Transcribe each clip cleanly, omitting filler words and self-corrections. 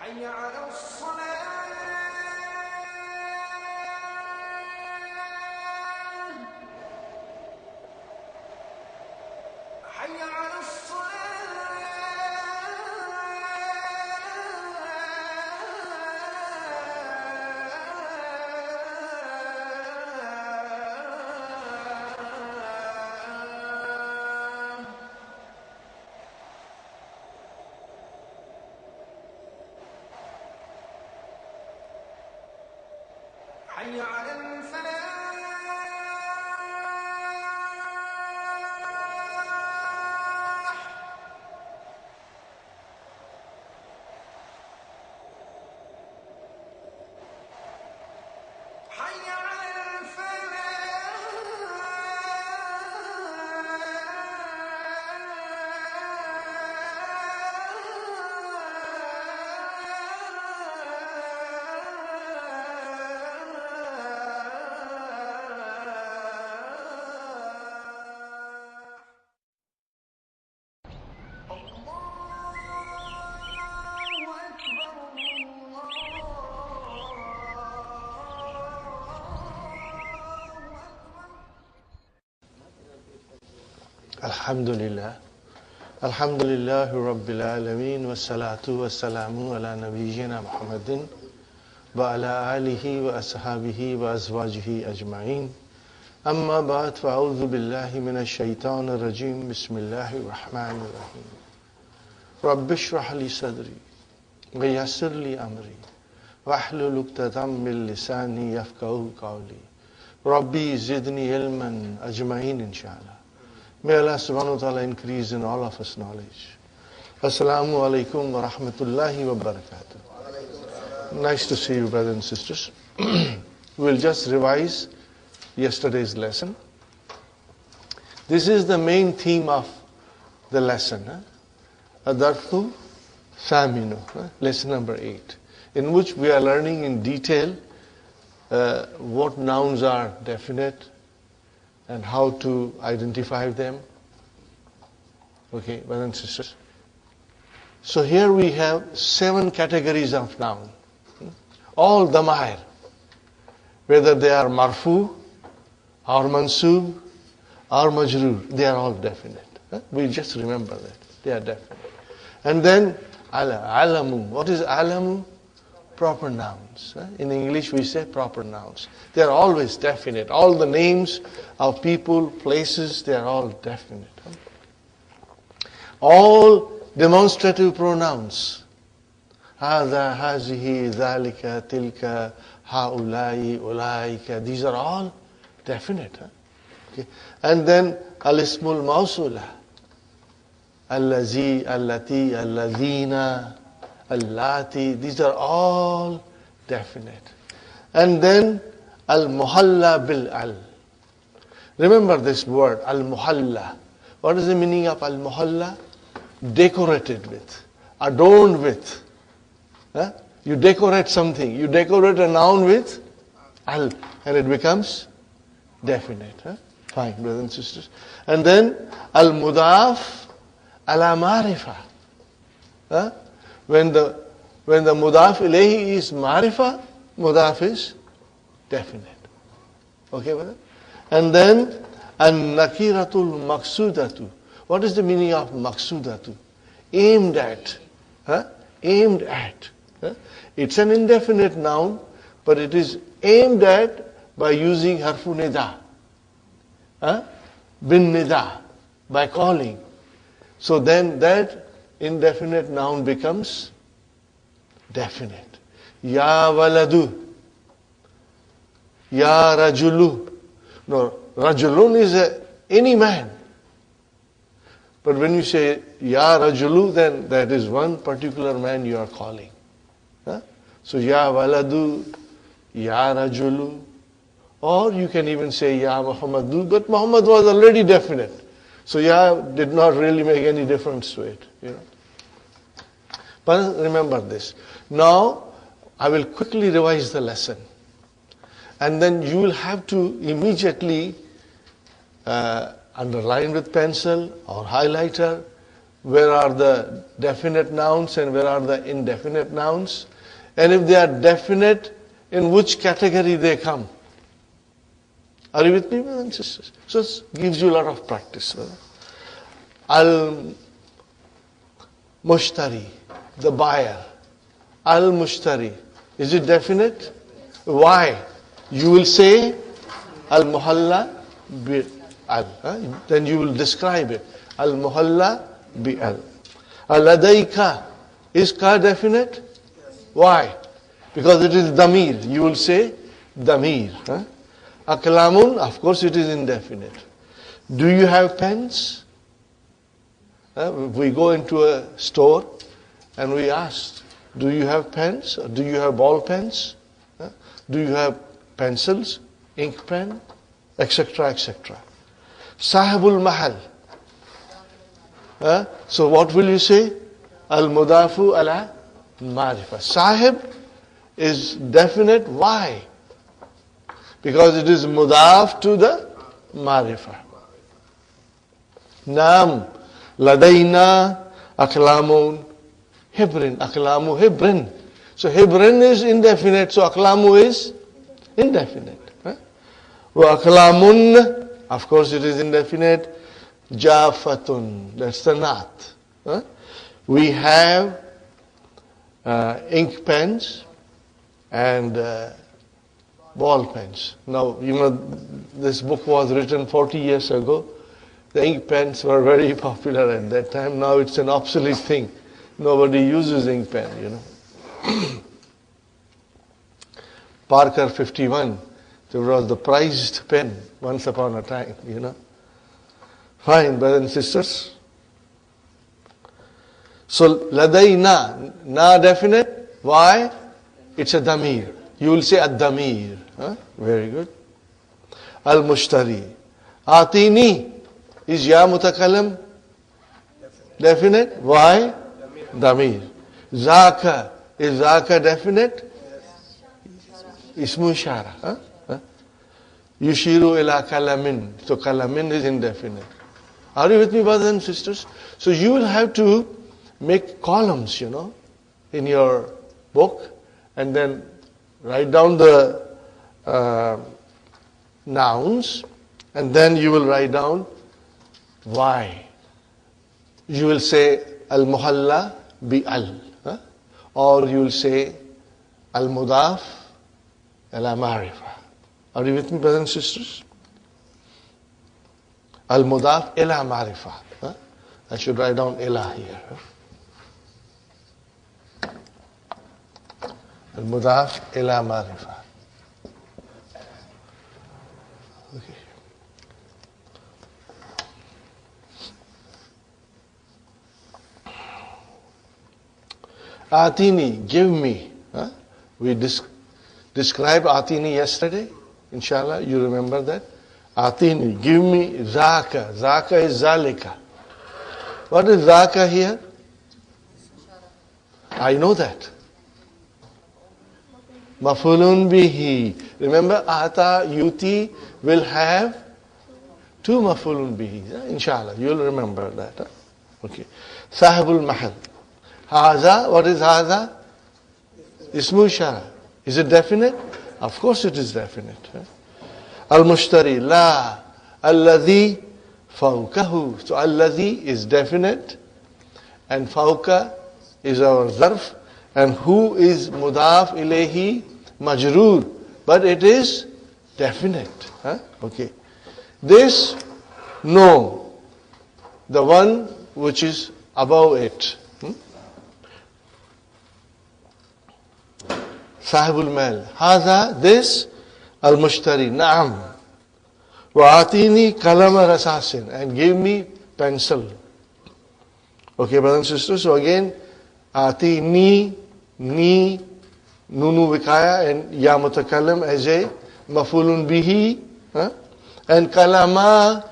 حي على الصلاة حي على حي على الفلاح حي على الحمد لله رب العالمين والصلاة والسلام على نبينا محمد وعلى آله وأصحابه وأزواجه أجمعين أما بعد فأعوذ بالله من الشيطان الرجيم بسم الله الرحمن الرحيم رب اشرح لي صدري ويسر لي أمري واحلل عقدة من لساني يفقهوا قولي ربي زدني علما أجمعين إن شاء الله. May Allah subhanahu wa ta'ala increase in all of us knowledge. Assalamu alaikum wa rahmatullahi wa barakatuh. Nice to see you, brothers and sisters. We'll just revise yesterday's lesson. This is the main theme of the lesson. Adarthu Saminu, lesson number 8, in which we are learning in detail what nouns are definite, and how to identify them. Okay, brothers and sisters. So here we have 7 categories of noun. All damair, whether they are marfu, or mansub, or majroor, they are all definite. We just remember that. They are definite. And then alamu. What is alamu? Proper nouns. In English we say proper nouns. They are always definite. All the names of people, places, they are all definite. All demonstrative pronouns. Hada, hazihi, dhalika, tilka, haulai, ulaika. These are all definite. Okay. And then al-ismul mawsula. Allazi, allati, alladhina, allati, these are all definite. And then al-muhalla bil-al. Remember this word, al-muhalla. What is the meaning of al-muhalla? Decorated with, adorned with. You decorate something. You decorate a noun with al, and it becomes definite. Huh? Fine, brothers and sisters. And then al-mudaf ala marifa. Huh? When the mudaf ilayhi is marifa, mudaf is definite. Okay, brother? And then an-nakiratul maqsudatu. What is the meaning of maqsudatu? Aimed at. Huh? Aimed at. Huh? It's an indefinite noun, but it is aimed at by using harfu nida. Huh? Bin nida, by calling. So then that indefinite noun becomes definite. Ya waladu. Ya rajulu. No, rajulun is any man. But when you say Ya rajulu, then that is one particular man you are calling. Huh? So Ya waladu, Ya rajulu. Or you can even say Ya Muhammadu, but Muhammad was already definite. So Ya did not really make any difference to it. You know. But remember this. Now, I will quickly revise the lesson. And then you will have to immediately underline with pencil or highlighter where are the definite nouns and where are the indefinite nouns. And if they are definite, in which category they come. Are you with me, brothers and sisters? So it gives you a lot of practice. Al-mushtari, the buyer. Al-mushtari. Is it definite? Why? You will say al-muhalla bi-al. Then you will describe it. Al-muhalla bi-al. Al-ladayka. Is ka definite? Why? Because it is damir. You will say damir. Aklamun, of course it is indefinite. Do you have pens? If we go into a store and we ask, do you have pens? Or do you have ball pens? Do you have pencils, ink pen, etc., etc. Sahibul mahal. So what will you say? Al-mudafu ala marifa. Sahib is definite. Why? Because it is mudaf to the marifa. Naam, ladayna, aklamun, hibrin. Aklamu hibrin. So hibrin is indefinite, so aklamu is indefinite. Wa aklamun, of course it is indefinite. Jafatun, that's the naat. We have ink pens and ball pens. Now, you know, this book was written 40 years ago. The ink pens were very popular at that time. Now it's an obsolete thing. Nobody uses ink pen, you know. Parker 51, there was the prized pen once upon a time, you know. Fine, brothers and sisters. So, ladayna, na definite. Why? It's a damir. You will say ad-damir. Very good. Al-mushtari. Atini. Is ya mutakalam definite? Why? Damir. Zaka. Is zaka definite? Ismu ishara. Yushiru ila kalamin. So kalamin is indefinite. Are you with me, brothers and sisters? So you will have to make columns, you know, in your book, and then write down the nouns, and then you will write down why. You will say al-muhalla bi-al, or you will say al-mudaf ala marifa. Are you with me, brothers and sisters? Al-mudaf ila marifa. I should write down ila here. Al-mudaf ila marifa. Okay. Atini, give me. We described Atini yesterday. Inshallah, you remember that? Atini, give me zaka. Zaka is zalika. What is zaka here? Mafulun bihi. Remember, ata, yuti will have two mafulun bihi. Inshallah, you'll remember that. Okay. Sahibul mahal. Haza, what is haza? Ismu ishara. Is it definite? Of course it is definite. Al-mushtari, la. Alladhi fawkahu. So alladhi is definite and fawka is our zarf, and who is mudaf ilayhi majroor, but it is definite. Okay. This, no. The one which is above it. Sahibul mal. Haza, this. Al-mushtari, na'am. Wa'atini kalama rasasin, and give me pencil. Okay, brothers and sisters, so again, atini, ni, nunu vikaya, and ya mutakallam as a mafulun bihi, and kalama,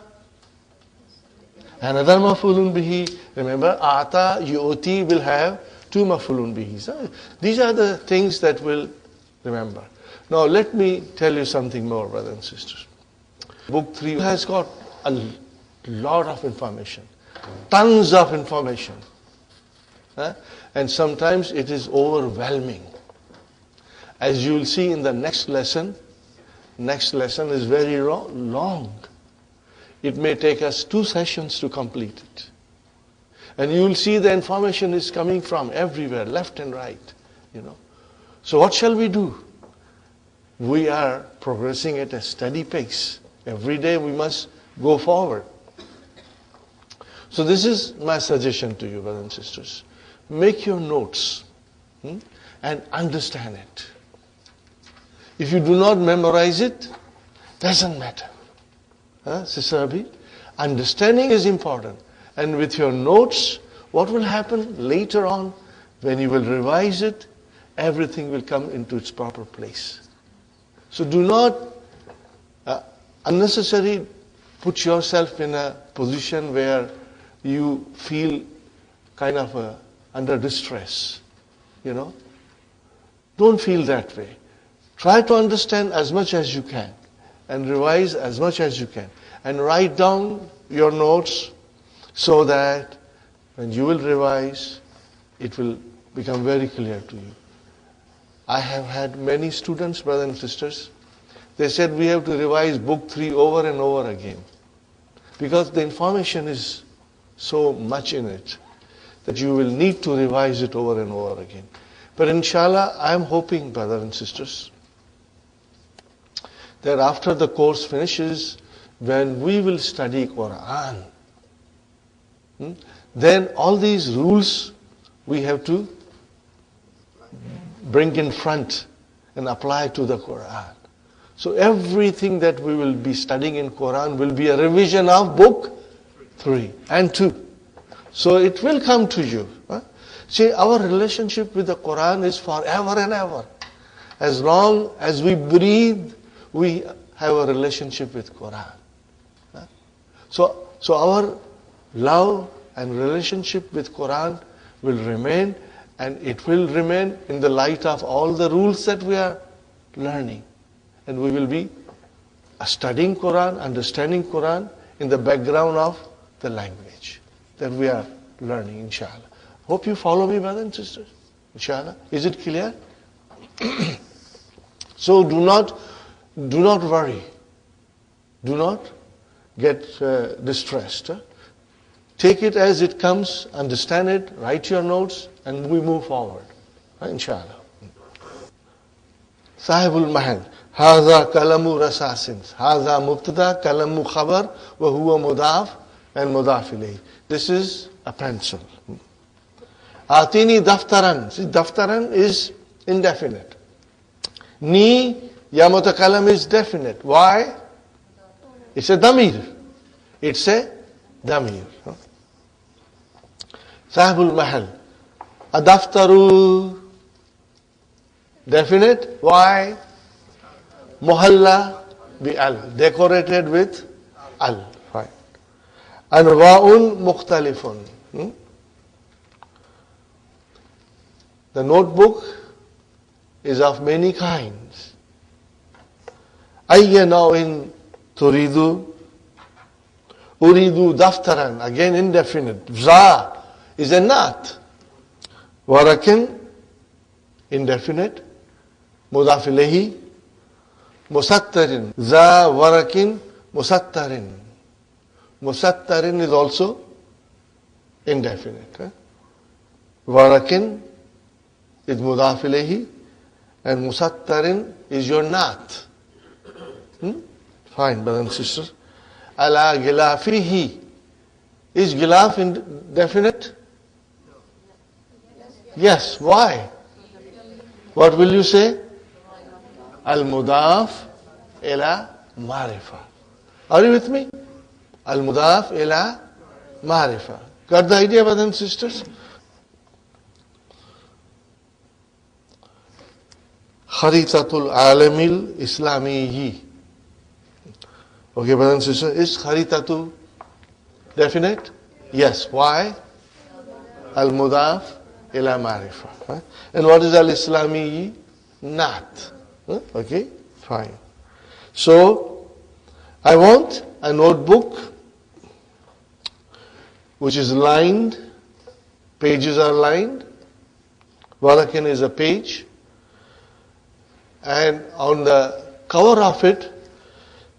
another mafulun bihi. Remember, ata, yu'ti will have two mafulun bihis. These are the things that we'll remember. Now let me tell you something more, brothers and sisters. Book 3 has got a lot of information, tons of information. And sometimes it is overwhelming. As you will see in the next lesson is very long. It may take us 2 sessions to complete it. And you will see the information is coming from everywhere, left and right. So what shall we do? We are progressing at a steady pace. Every day we must go forward. So this is my suggestion to you, brothers and sisters. Make your notes and understand it. If you do not memorize it, doesn't matter. Sister Abhi, understanding is important. And with your notes, what will happen later on, when you will revise it, everything will come into its proper place. So do not unnecessarily put yourself in a position where you feel kind of under distress. Don't feel that way. Try to understand as much as you can and revise as much as you can. And write down your notes so that when you will revise, it will become very clear to you. I have had many students, brothers and sisters, they said we have to revise book 3 over and over again. Because the information is so much in it that you will need to revise it over and over again. But inshallah, I am hoping, brothers and sisters, that after the course finishes, when we will study Qur'an, then all these rules we have to bring in front and apply to the Qur'an. So everything that we will be studying in Qur'an will be a revision of book 3 and 2. So it will come to you. See, our relationship with the Qur'an is forever and ever. As long as we breathe, we have a relationship with Qur'an. So our love and relationship with Qur'an will remain, and it will remain in the light of all the rules that we are learning. And we will be studying Qur'an, understanding Qur'an in the background of the language that we are learning, inshallah. Hope you follow me, brothers and sisters. Inshallah. Is it clear? So do not worry. Do not get distressed. Take it as it comes, understand it, write your notes, and we move forward. Inshallah. Sahibul mahal. Haza kalamu rasasin. Haza mubtada, kalamu khabar, wa huwa mudaf and mudaf ilayhi. This is a pencil. Atini daftaran. See, daftaran is indefinite. Ni, ya mutakalam is definite. Why? It's a damir. It's a damir. Sahibul mahal. Adaftaru. Definite. Why? Muhalla bi al. Decorated with al. Right. Anwa'un mukhtalifun. The notebook is of many kinds. Ayya naw'in turidu. Uridu daftaran, again indefinite. Za is a not. Warakin, indefinite. Mudaf ilayhi, musattarin. Za warakin, musattarin. Musattarin is also indefinite. Warakin is mudaf ilayhi, and musattarin is your not. Fine, brothers and sisters. Ala gilafihi. Is gilaf indefinite? Yes. Why? What will you say? Al-mudaf ila marifa. Are you with me? Al-mudaf ila marifa. Got the idea, brothers and sisters? Kharitatul alamil islamiyyi. Okay, brothers and sisters, is kharitatu definite? Yes. Why? Al-mudaf ila marifa. And what is al-islamiyyi? Not. Okay, fine. So, I want a notebook which is lined, pages are lined, warakin is a page, and on the cover of it,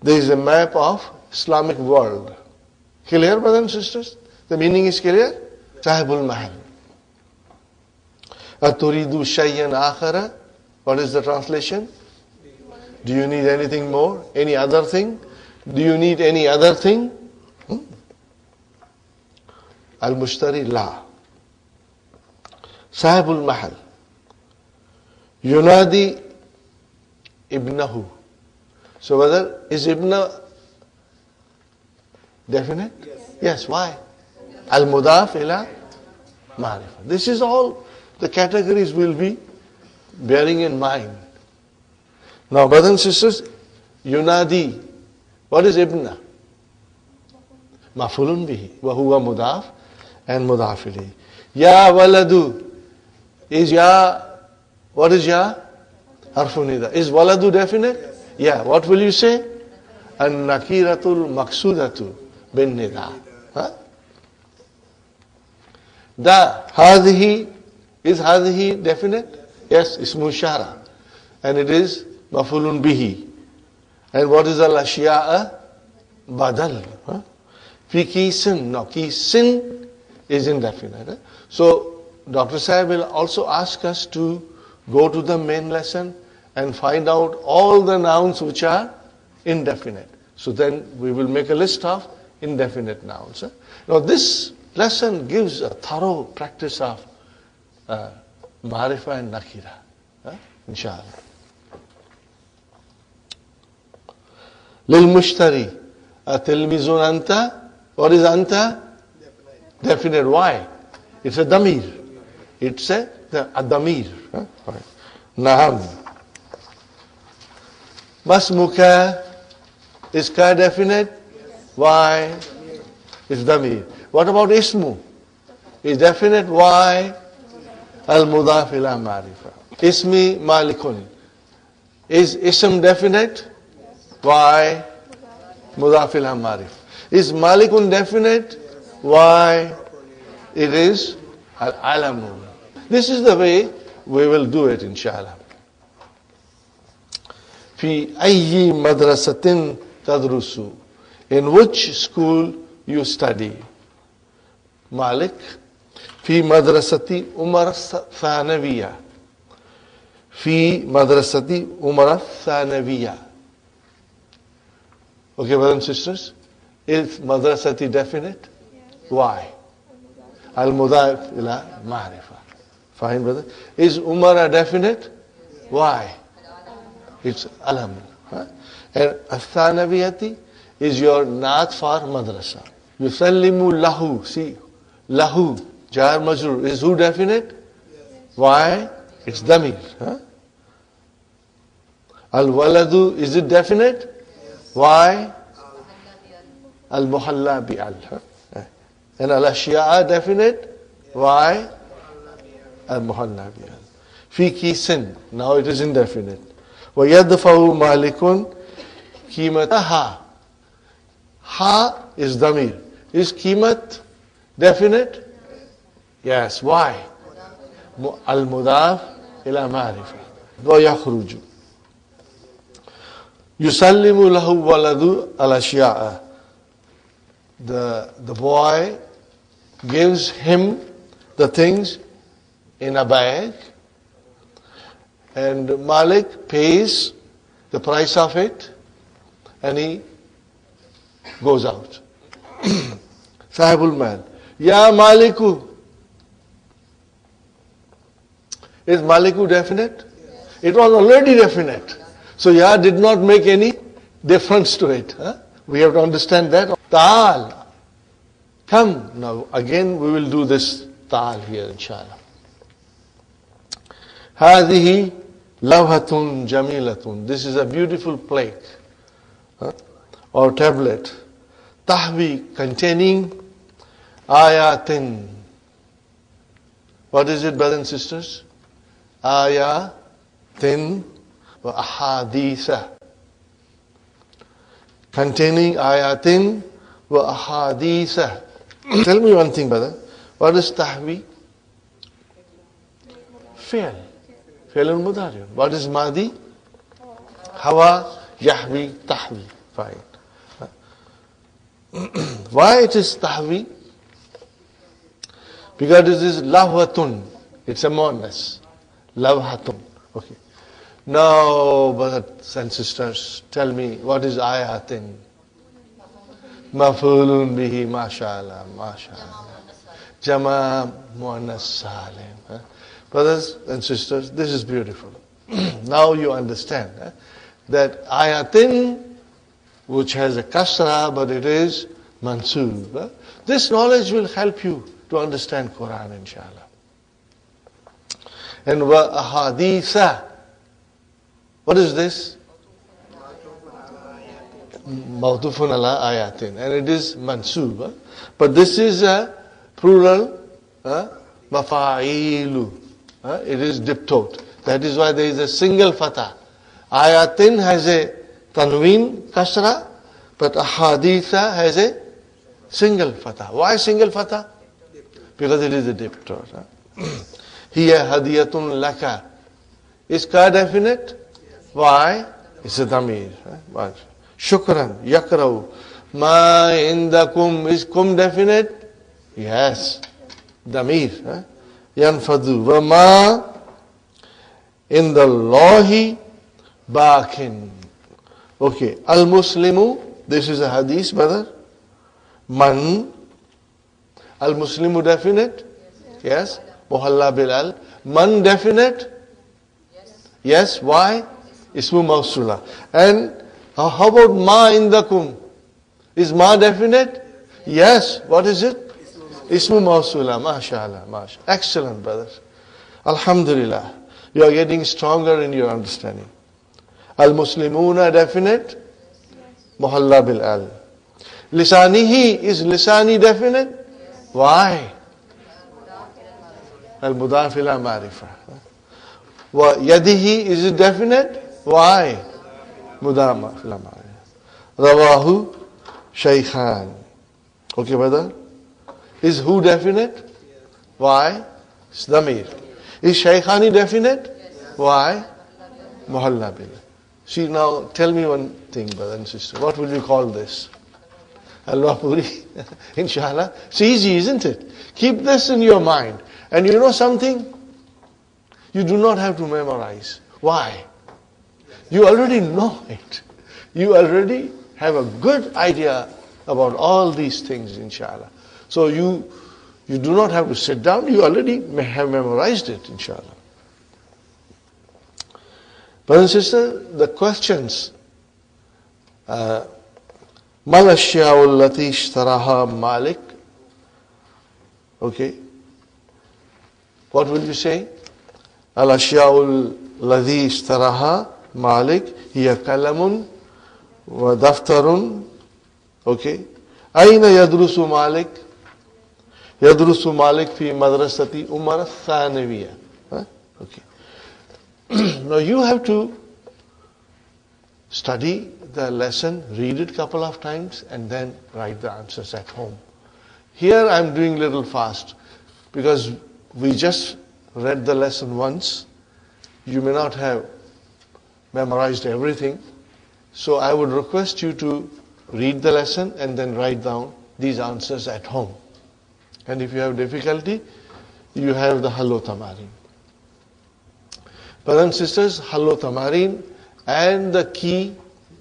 there is a map of Islamic world. Clear, brothers and sisters? The meaning is clear? Sahibul Mahal. Aturidu shayyan akhara. What is the translation? Do you need anything more? Any other thing? Do you need any other thing? Al-Mushtari la. Sahibul Mahal. Yunadi ibnahu. So whether is ibna definite? Yes. Why? Al-mudaf ila marifa. This is all the categories we'll be bearing in mind. Now, brothers and sisters, yunadi. What is ibna? Mafulun bihi. Wa huwa mudaf and mudaf ilayhi. Ya waladu. Is ya, what is ya? Harfu nida. Is waladu definite? Yeah. What will you say? An-nakiratul maqsudatu bin nida. Da. Hadhihi. Is hadhihi definite? Yes. Ismu shara. And it is mafulun bihi. And what is al-ashya'a? Badal. Fi kisin. No, kisin is indefinite. So, Dr. Sahib will also ask us to go to the main lesson and find out all the nouns which are indefinite. So then we will make a list of indefinite nouns. Now this lesson gives a thorough practice of Ma'rifa and Nakira. Inshallah. Lil Mushtari. Tilmizun anta. What is anta? Definite. Why? It's a damir. It's a damir. Na'am. Masmuka. Is ka definite? Why? It's damir. What about ismu? Is definite? Why? Al-mudaf ila ma'rifa. Ismi malikun. Is ism definite? Why? Mudaf ila ma'rifa. Is malikun definite? Why? It is al-alamun. This is the way we will do it, inshallah. Fi ayyi madrasatin tadrusu. In which school you study? Malik. Fi madrasati Umar Thanawiya. Fi madrasati Umar Thanawiya. Okay, brothers and sisters? Is madrasati definite? Why? Al-mudaf ila ma'rifa. Fine, brother. Is Umar definite? Why? It's alam. And Athanaviyati is your naat for madrasa. Yusallimu lahu. See, lahu, jar majrur. Is who definite? Why? It's damir. Al-waladu, is it definite? Why? Al-muhalla bi-al. And al-ashya'a definite? Why? Al-muhalla bi-al. fi kisin. Now it is indefinite. وَيَدْفَعُ مَالِكٌ قِيمَتَهَا. Ha is damir. Is qimat definite? Yes. Why? Al-mudaf ila ma'rifa. وَيَخْرُجُ يُسَلِّمُ لَهُ وَلَدُ الْأَشْيَاءَ. The boy gives him the things in a bag, and Malik pays the price of it, and he goes out. Sahibul Mal. Ya Maliku. Is Maliku definite? It was already definite. So Ya did not make any difference to it. We have to understand that. Ta'al. Come. Now again we will do this ta'al here, inshallah. هذه لوحة جميلة. This is a beautiful plate or tablet. Tahwi, containing ayatin. What is it, brothers and sisters? Ayatin wa ahaditha. Containing ayatin wa ahaditha. Tell me one thing, brother. What is tahwi? Fi'l. Fi'l al-mudari. What is madi? Hawa, yahwi, tahwi. Fine. Why it is tahwi? Because it is lawhatun. It's a muannas. Lawhatun. Okay. Now, brothers and sisters, tell me, what is ayatin? Mafulun bihi, mashallah, mashallah. Jama muannas salim. Brothers and sisters, this is beautiful. Now you understand that ayatin, which has a kasra, but it is mansoob. This knowledge will help you to understand Qur'an, inshallah. And wa ahaditha. What is this? Mawtufun ala ayatin. And it is mansoob. But this is a plural, mafa'ilu. It is diptote. That is why there is a single fatah. Ayatin has a tanween kasra, but ahaditha has a single fatah. Why single fatah? Because it is a diptote. Hiya hadiyatun laka. Is ka definite? Why? It's a damir. Shukran, yakrau. Ma indakum. Is kum definite? Yes. Damir. Yanfadu. Wa ma indallahi bakin. Okay. Al-Muslimu. This is a hadith, brother. Man. Al-Muslimu definite? Yes. Muhalla bilal. Man definite? Yes. Why? Ismu mawsula. And how about ma indakum? Is ma definite? Yes. What is it? Ismu mawsula. MashaAllah. MashaAllah. Excellent, brothers. Alhamdulillah. You are getting stronger in your understanding. Al-Muslimuna definite? Muhalla bilal. Lisanihi. Is lisani definite? Why? Al-Mudaf ila ma'rifa. Wa yadihi, is it definite? Why? Mudaf ila ma'rifa. Rawahu shaykhan. Okay, brother? Is who definite? Why? It's damir. Is shaykhani definite? Why? Muhalla bil. See, now tell me one thing, brother and sister. What will you call this? Al-Wahpuri, inshallah. It's easy, isn't it? Keep this in your mind. And you know something? You do not have to memorize. Why? You already know it. You already have a good idea about all these things, inshallah. So you do not have to sit down. You already have memorized it, inshallah. Brothers and sisters, the questions. Mal ashya'u allati ishtaraha Malik. Okay. What will you say? Al ashya'u allati ishtaraha Malik hiya kalamun wa daftarun. Okay. Aina yadrusu Malik? Yadrusu Malik fi madrasati Umar Thanawiyya. Okay. Now you have to study the lesson, read it a couple of times, and then write the answers at home. Here I'm doing a little fast because we just read the lesson once. You may not have memorized everything. So I would request you to read the lesson and then write down these answers at home. And if you have difficulty, you have the Hallo Tamarin. Brothers and sisters, Hallo Tamarin and the key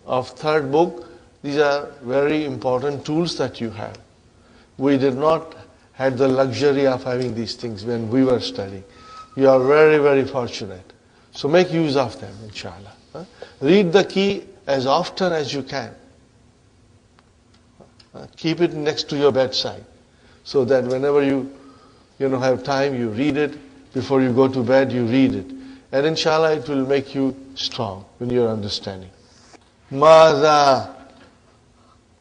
of third book, these are very important tools that you have. We did not have the luxury of having these things when we were studying. You are very, very fortunate. So make use of them, inshallah. Read the key as often as you can. Keep it next to your bedside so that whenever you have time, you read it. Before you go to bed, you read it. And inshallah, it will make you strong in your understanding. Maza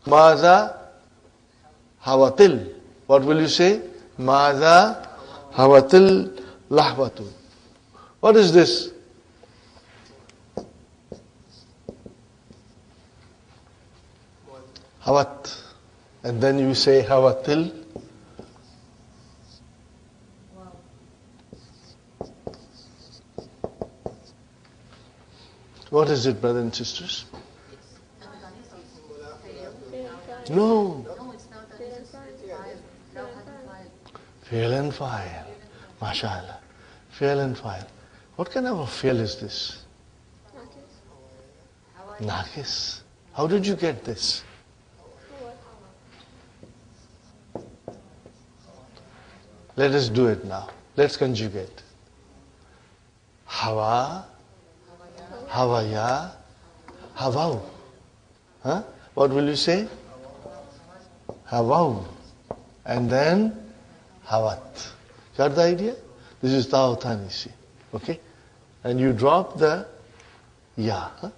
hawatil. What will you say? Maza hawatil lahwatu. What is this? Hawat. And then you say hawatil. What is it, brothers and sisters? No. Fail and file. MashaAllah. Fail and file. What kind of a fail is this? Nakis. How did you get this? Let us do it now. Let's conjugate. Hawa, Hawaya, Hawau. Huh? What will you say? Hawau. And then Hawat. Got the idea? This is Ta'utanisi. Okay? And you drop the Ya. Huh?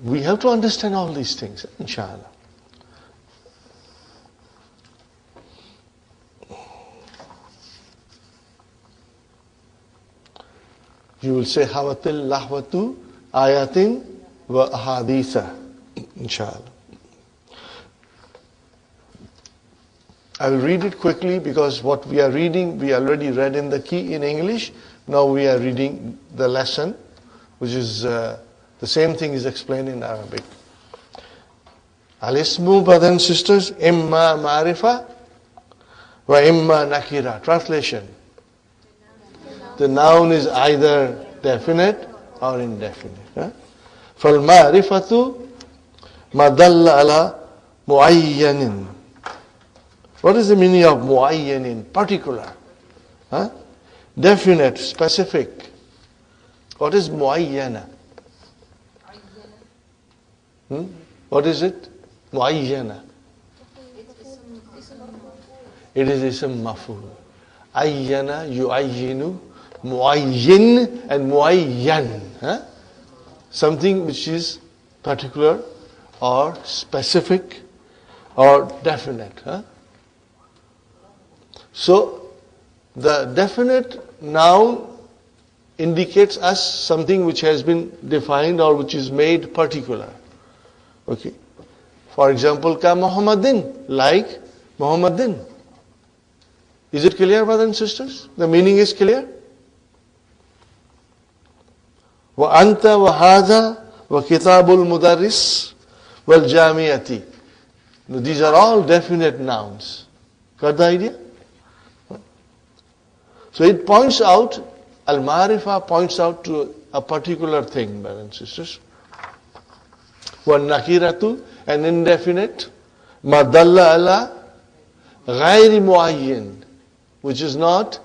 We have to understand all these things, inshallah. You will say Hawatil Lahwatu Ayatin wa Ahaditha, inshallah. I will read it quickly because what we are reading, we already read in the key in English. Now we are reading the lesson, which is the same thing is explained in Arabic. Al-ismu, brothers and sisters, imma ma'rifa wa imma nakira. Translation. The noun is either definite or indefinite. فَالْمَعْرِفَةُ مَا دَلَّ عَلَى مُعَيَّنٍ. What is the meaning of mu'ayyanin? Particular. Definite, specific. What is mu'ayyana? What is it? Mu'ayyana. It is ism maf'ul. Ayyana, yu'ayyinu, mu'ayyin and mu'ayyan. Something which is particular or specific or definite. So, the definite noun indicates us something which has been defined or which is made particular. Okay. For example, ka Muhammadin, like Muhammadin. Is it clear, brothers and sisters? The meaning is clear? Wa anta wa hadha wa kitabul mudarris wal jamiyati. These are all definite nouns. Got the idea? So it points out, al-marifa points out to a particular thing, brothers and sisters. Wa nakiratu, an indefinite, ma dalla ala ghairi muayyin, which is not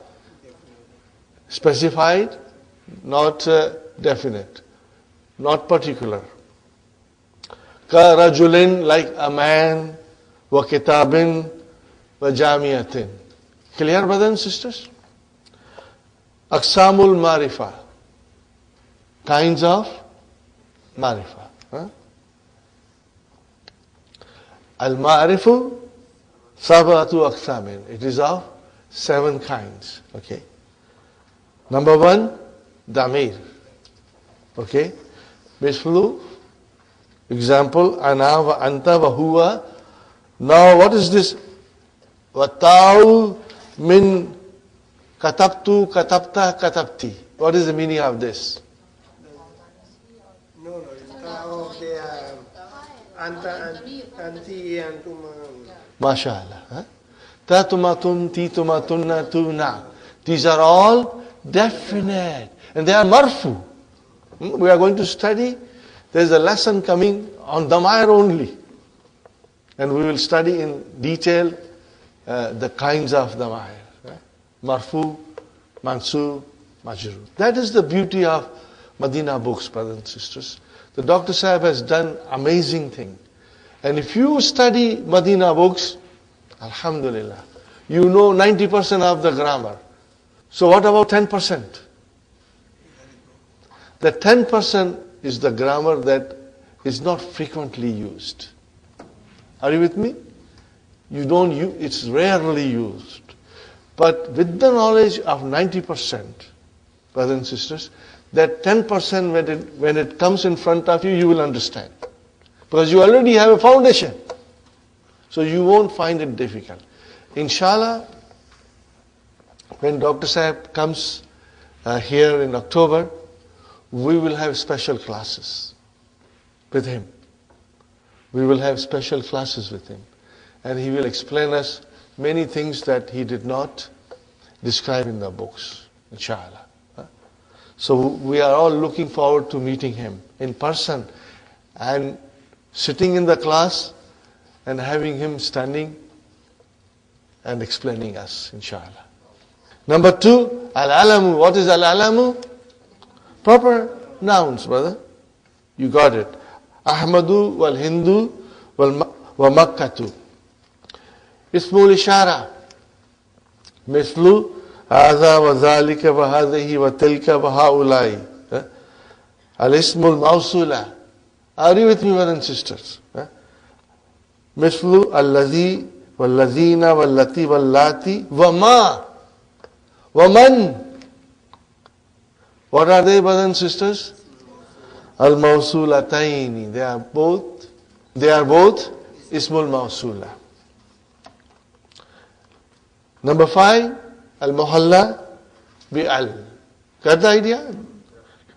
specified, not definite, not particular. Ka rajulin, like a man, wa kitabin, wa jamiyatin. Clear, brothers and sisters? Aqsamul marifa, kinds of marifa. Al-ma'rifu sab'atu aqsamin. It is of 7 kinds. Okay. Number 1, damir. Okay? Mislu, example, ana wa anta wa huwa. Now what is this? Wata'u min katabtu, katabta, katabti. What is the meaning of this? No, it's of the anta, anti, antuma. MashaAllah. Huh? Ta tumatum, ti tumatunna, tuna. These are all definite. And they are marfu. We are going to study. There is a lesson coming on damair only. And we will study in detail the kinds of damair. Right? Marfu, mansub, majrur. That is the beauty of Madina books, brothers and sisters. The Dr. Sahib has done amazing thing. And if you study Madina books, alhamdulillah, you know 90% of the grammar. So what about 10%? The 10% is the grammar that is not frequently used. Are you with me? You don't use, it's rarely used. But with the knowledge of 90%, brothers and sisters, that 10% when it comes in front of you, you will understand. Because you already have a foundation. So you won't find it difficult. Inshallah, when Dr. Sahib comes here in October, we will have special classes with him. We will have special classes with him. And he will explain us many things that he did not describe in the books, inshallah. So we are all looking forward to meeting him in person and sitting in the class and having him standing and explaining us, inshallah. Number 2, al-alamu. What is al-alamu? Proper nouns, brother. You got it. Ahmadu wal Hindu wa Makkatu. Ismul ishara. Mislu hadha wa dhalika wa hadhihi wa tilka wa haulai. Al-ismul mawsula. Are you with me, brothers and sisters? Mislu al-ladhi wal-ladhina wal-lati wal-lati wa ma. Wa man. What are they, brothers and sisters? Al-mawsulataini. They are both ismul mawsula. Number 5, al-muhalla bi-al. Got the idea?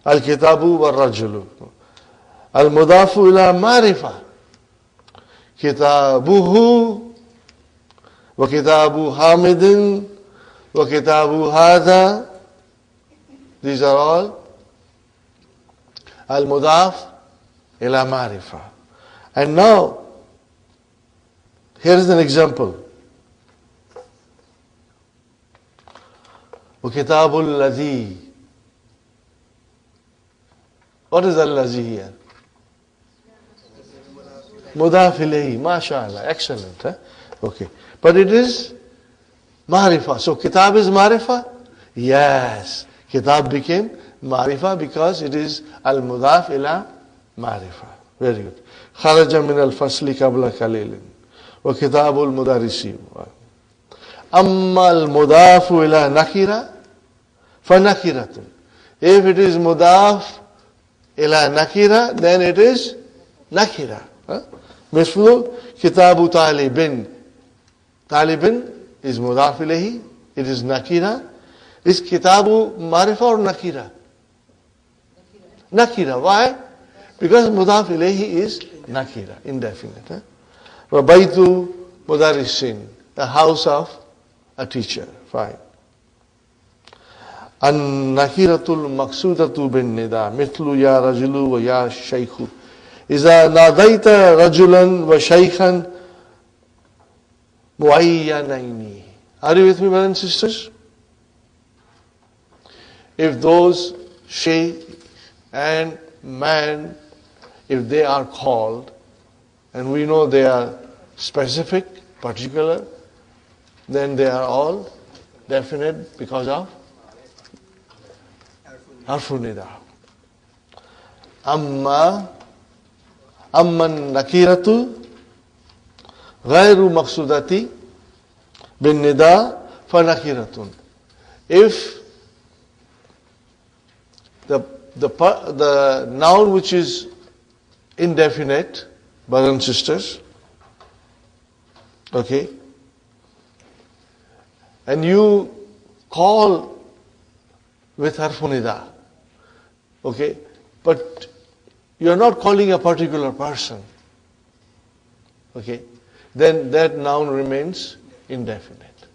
Al-kitabu wal-rajulu. Al-mudafu ila marifa. Kitabuhu wa kitabu hamidin wa kitabu hadha. These are all al-mudaf ila marifa. And now, here is an example. وَكِتَابُ الَّذِي. What is al-lazi here? Mudaf ilayhi. MashaAllah. Excellent. Huh? Okay. But it is marifa. So kitab is marifa? Yes. Kitab became marifa because it is al-mudaf ila marifa. Very good. خرج من الفصل قبل قليل وكتاب المدرس. أما المضاف إلى نكرة فنكرة. If it is mudaf ila nakira, then it is nakira. Mislu kitabu talibin. Talibin is mudaf ilayhi. It is nakira. Is kitabu marifa or nakira? Nakira. Why? Because mudaf ilayhi is nakira, indefinite. Wa baytu mudarrisin, the house of a teacher. Fine. An-nakiratul maqsudatu bin nida mithlu ya rajulu wa ya shaykhu. Iza nadaita rajulan wa shaykhan muayyanaini. Are you with me, brothers and sisters? If those shaykh and man, if they are called, and we know they are specific, particular, then they are all definite because of harfun nida. Amma nakiratu ghayru maqsudati bin nida fa nakiratun. If the the noun which is indefinite, brothers and sisters, okay, and you call with harfun nida, okay, but you are not calling a particular person, okay, then that noun remains indefinite.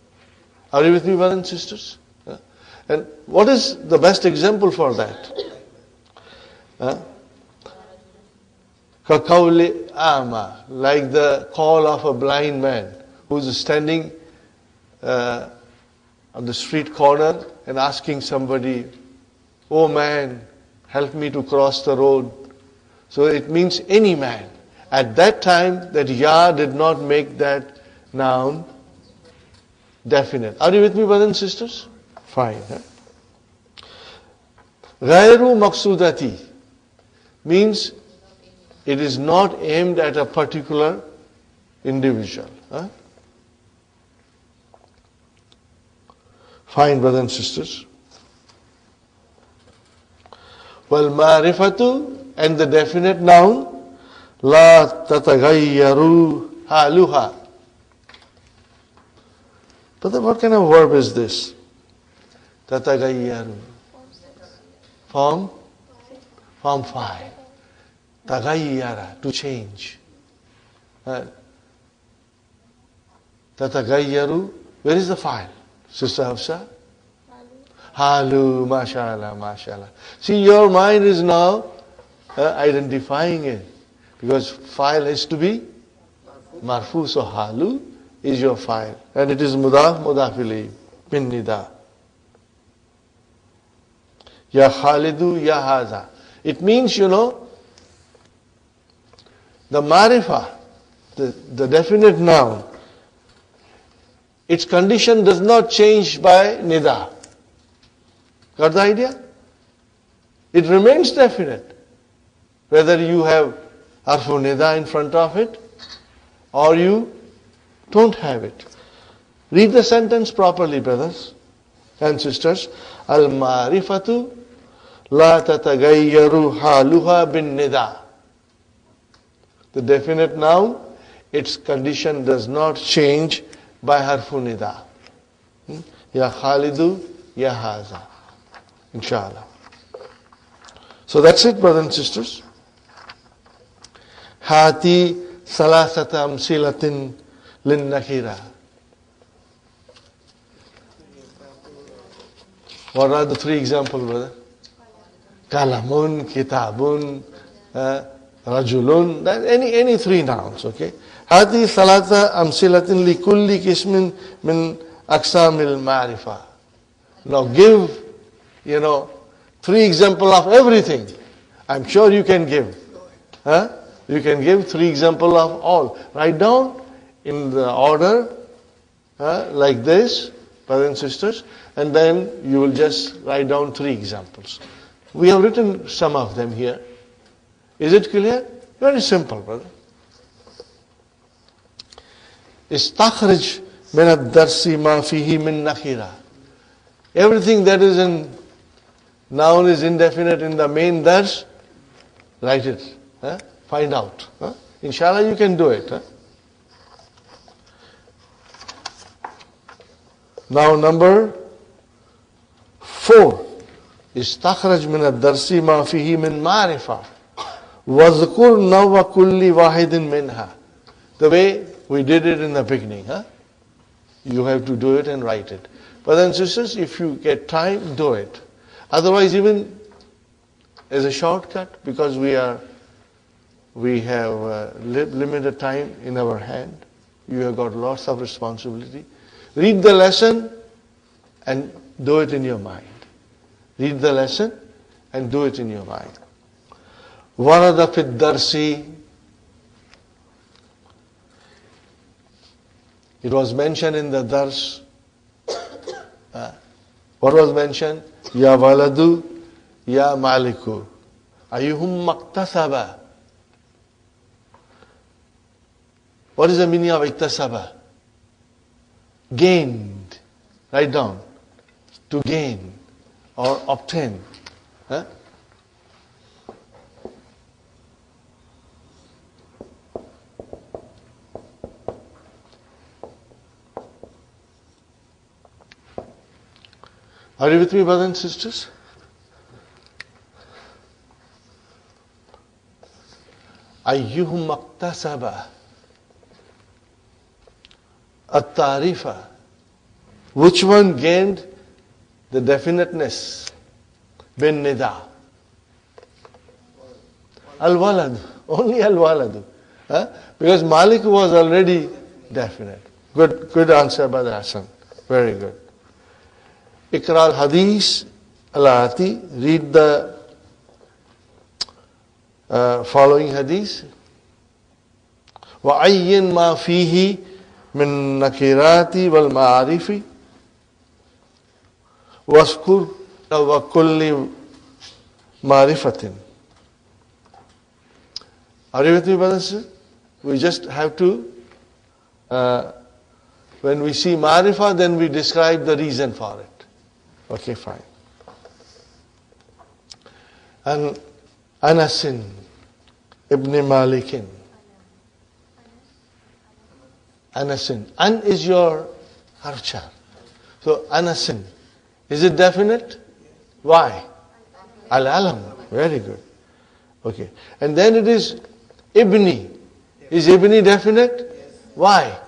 Are you with me, brothers and sisters? And what is the best example for that? Kaqawli ama, like the call of a blind man who is standing on the street corner and asking somebody, "Oh man, help me to cross the road." So it means any man. At that time, that ya did not make that noun definite. Are you with me, brothers and sisters? Fine. Ghairu maqsudati means it is not aimed at a particular individual. Fine, brothers and sisters. Wal ma'rifatu, and the definite noun, la tatagayyaru haluha. But then what kind of verb is this? Tatagayyaru. Form 5. Tagayyara, to change. Tatagayyaru, where is the file? Sister Hafsa? Halu, mashallah, mashallah. See, your mind is now identifying it. Because file has to be marfu, so halu is your file. And it is mudaf, mudaf ilayhi, bin nida. Ya Khalidu, Ya Haza. It means, the marifa, the definite noun, its condition does not change by nida. Got the idea? It remains definite. Whether you have harfu nida in front of it or you don't have it. Read the sentence properly, brothers and sisters. Al-marifatu la tatagayyaru haluha bin nida. The definite noun, its condition does not change by harfu nida. Ya Khalidu, Ya Haza. Inshallah. So that's it, brothers and sisters. Hati salasata amsilatin lin nakira. What are the 3 examples, brother? Kalamun, kitabun, rajulun, any 3 nouns, okay? Hati salata amsilatin li kulli kismin min aqsamil ma'rifa. Now give, 3 examples of everything. I'm sure you can give. You can give 3 examples of all. Write down in the order, like this, brothers and sisters, and then you will just write down 3 examples. We have written some of them here. Is it clear? Very simple, brother. Istakhrij min ad-darsi ma fihi min nakhira. Everything that is in noun is indefinite in the main dars, write it. Find out. Inshallah you can do it. Now number 4. Istakhraj min ad-darsi ma fihi min ma'rifa. Wazkur nawwa kulli wahidin minha. The way we did it in the beginning. You have to do it and write it. Brothers and sisters, if you get time, do it. Otherwise, even as a shortcut, because we have limited time in our hand, you have got lots of responsibility. Read the lesson and do it in your mind. Read the lesson and do it in your mind. Warada fi darsi. It was mentioned in the dars. What was mentioned? Ya waladu, ya maliku. Ayyuhum maktasaba. What is the meaning of iktasaba? Gained. Write down. To gain or obtain. Are you with me, brothers and sisters? أيهم اكتسب التعريف. Which one gained the definiteness? Bin nida. Al-walad. Only al-walad. Huh? Because Malik was already definite. Good answer, Brother Hassan. Very good. Ikra al-hadith al-ati. Read the following hadith. وَعَيِّن مَا فِيهِ مِن نَكِرَاتِ وَالْمَعَارِفِ وَاذْكُرْ وَكُلِّ مَعْرِفَةٍ. Are you with me, brothers? We just have to, when we see ma'rifah, then we describe the reason for it. Okay, fine. And Anasin ibn Malikin. Anasin. An is your harcha. So Anasin. Is it definite? Why? Al-alam. Very good. Okay. And then it is Ibni. Is Ibni definite? Why?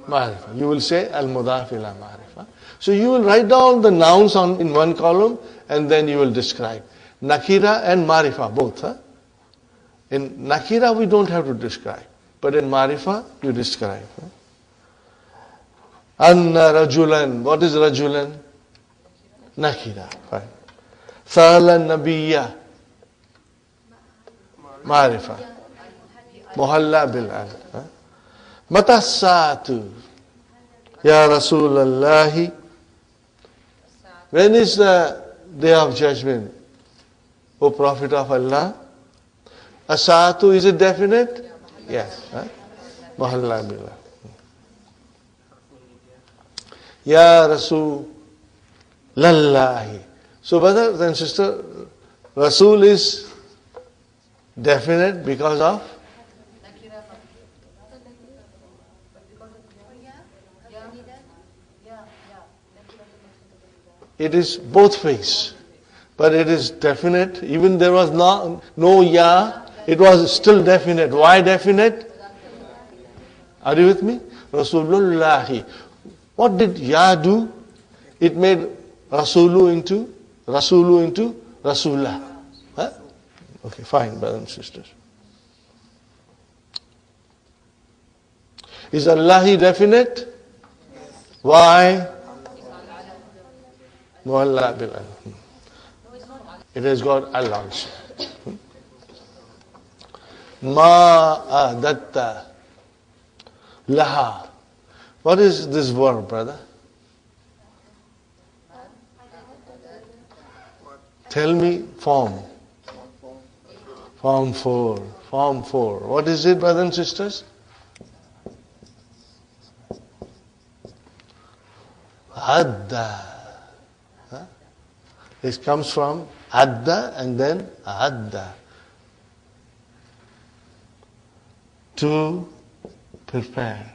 Ma'rifa. You will say al-mudaf ila ma'rifa. So you will write down the nouns in one column and then you will describe. Nakira and ma'rifa, both. Huh? In nakira we don't have to describe. But in ma'rifa you describe. Huh? Anna rajulan. What is rajulan? Nakira. Fine. Thala nabiyya. Ma'rifa. Muhalla bil al. Mata sa'atu. Ya Rasulallahi. When is the day of judgment? O Prophet of Allah. Asa'atu, is it definite? Yes. Muhalla bil al. Ya Rasulallahi. So brothers and sisters, Rasul is definite because of it is both ways, but it is definite. Even there was no ya, it was still definite. Why definite? Are you with me? Rasulullahi. What did ya do? It made Rasulu into Rasulullah. Huh? Okay, fine, brothers and sisters. Is Allahi definite? Why? Muhalla bil al. It has got al also. Ma adatta laha. What is this verb, brother? Tell me form. Form 4. Form 4. What is it, brothers and sisters? Adda. Huh? This comes from adda and then adda. To prepare.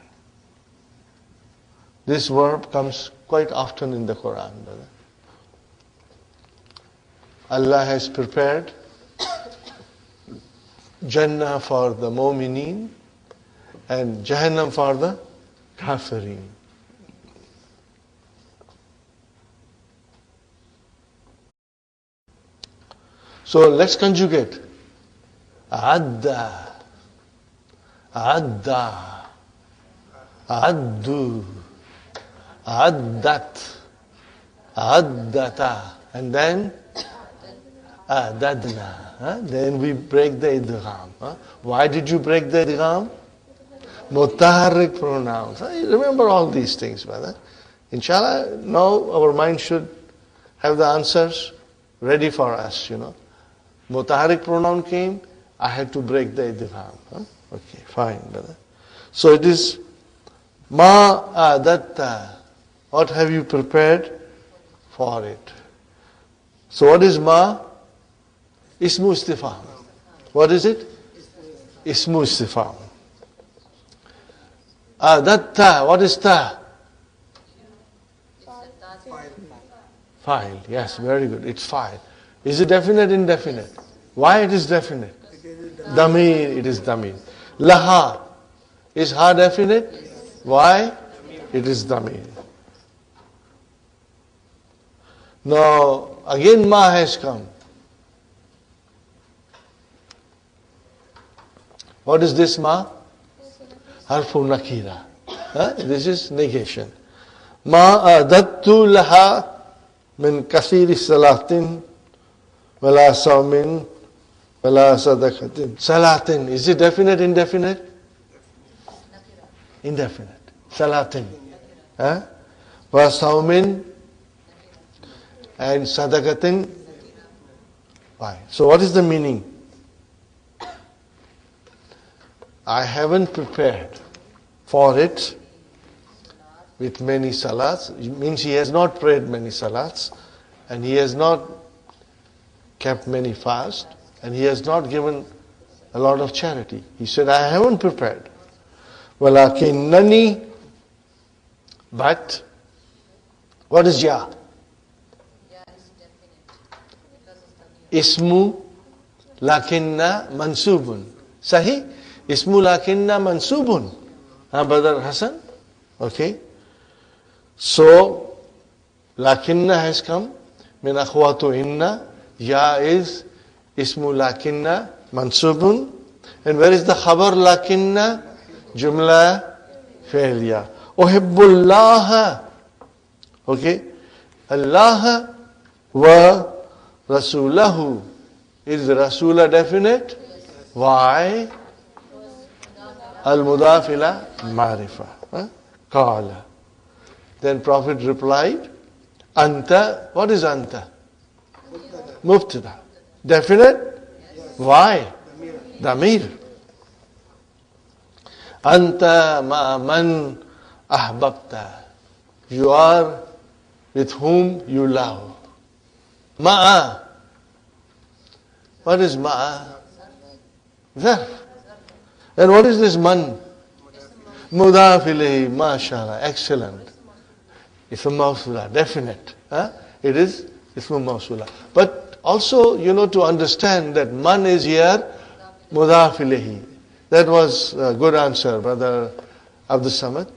This verb comes quite often in the Qur'an, brother. Allah has prepared Jannah for the Mu'mineen and Jahannam for the Kafirin. So let's conjugate. Adda, adda, addu, addat, addata, and then adadna. Then we break the idgham. Why did you break the idgham? Mutaharrik pronouns. You remember all these things, brother. Inshallah, now our mind should have the answers ready for us, Mutaharrik pronoun came, I had to break the idgham. Okay, fine, brother. So it is ma adatta. What have you prepared for it? So what is ma? Ismu istifham. What is it? Ismu istifham. Adatta. What is ta? Fa'il. Yes, very good. It's fa'il. Is it definite, indefinite? Why it is definite? Damir, it is damir. Laha. Is ha definite? Why? It is damir. Now, again ma has come. What is this ma? Harfu nakira. This is negation. Ma adattu laha min kathiri salatin wala sawmin wala sadaqatin. Salatin, is it definite, indefinite? Indefinite. Salatin. Wa sawmin and sadaqatin. Why? So what is the meaning? I haven't prepared for it with many salats. It means he has not prayed many salats, and he has not kept many fasts, and he has not given a lot of charity. He said, I haven't prepared. Walakinnani, but what is ya? Ismu lakinna mansubun. Sahih? Ismu lakinna mansubun. Brother Hassan? Okay. So, lakinna has come. Min akhwatu inna. Ya is ismu lakinna mansubun. And where is the khabar lakinna? Jumla failure. Uhibbullaha. Okay. Allah wa Rasulahu. Is Rasula definite? Why? Al-mudaf ila ma'rifa. Qala. Then Prophet replied, Anta. What is Anta? Mubtada. Definite? Why? Damir. Anta ma'aman ahbabta. You are with whom you love. Ma'a. What is ma'a? Zarf. And what is this man? Mudaf ilayhi, mashallah, excellent. Ism mawsula, definite. It is ism mawsula. But also, to understand that man is here, mudaf ilayhi. That was a good answer, Brother Abdul Samad.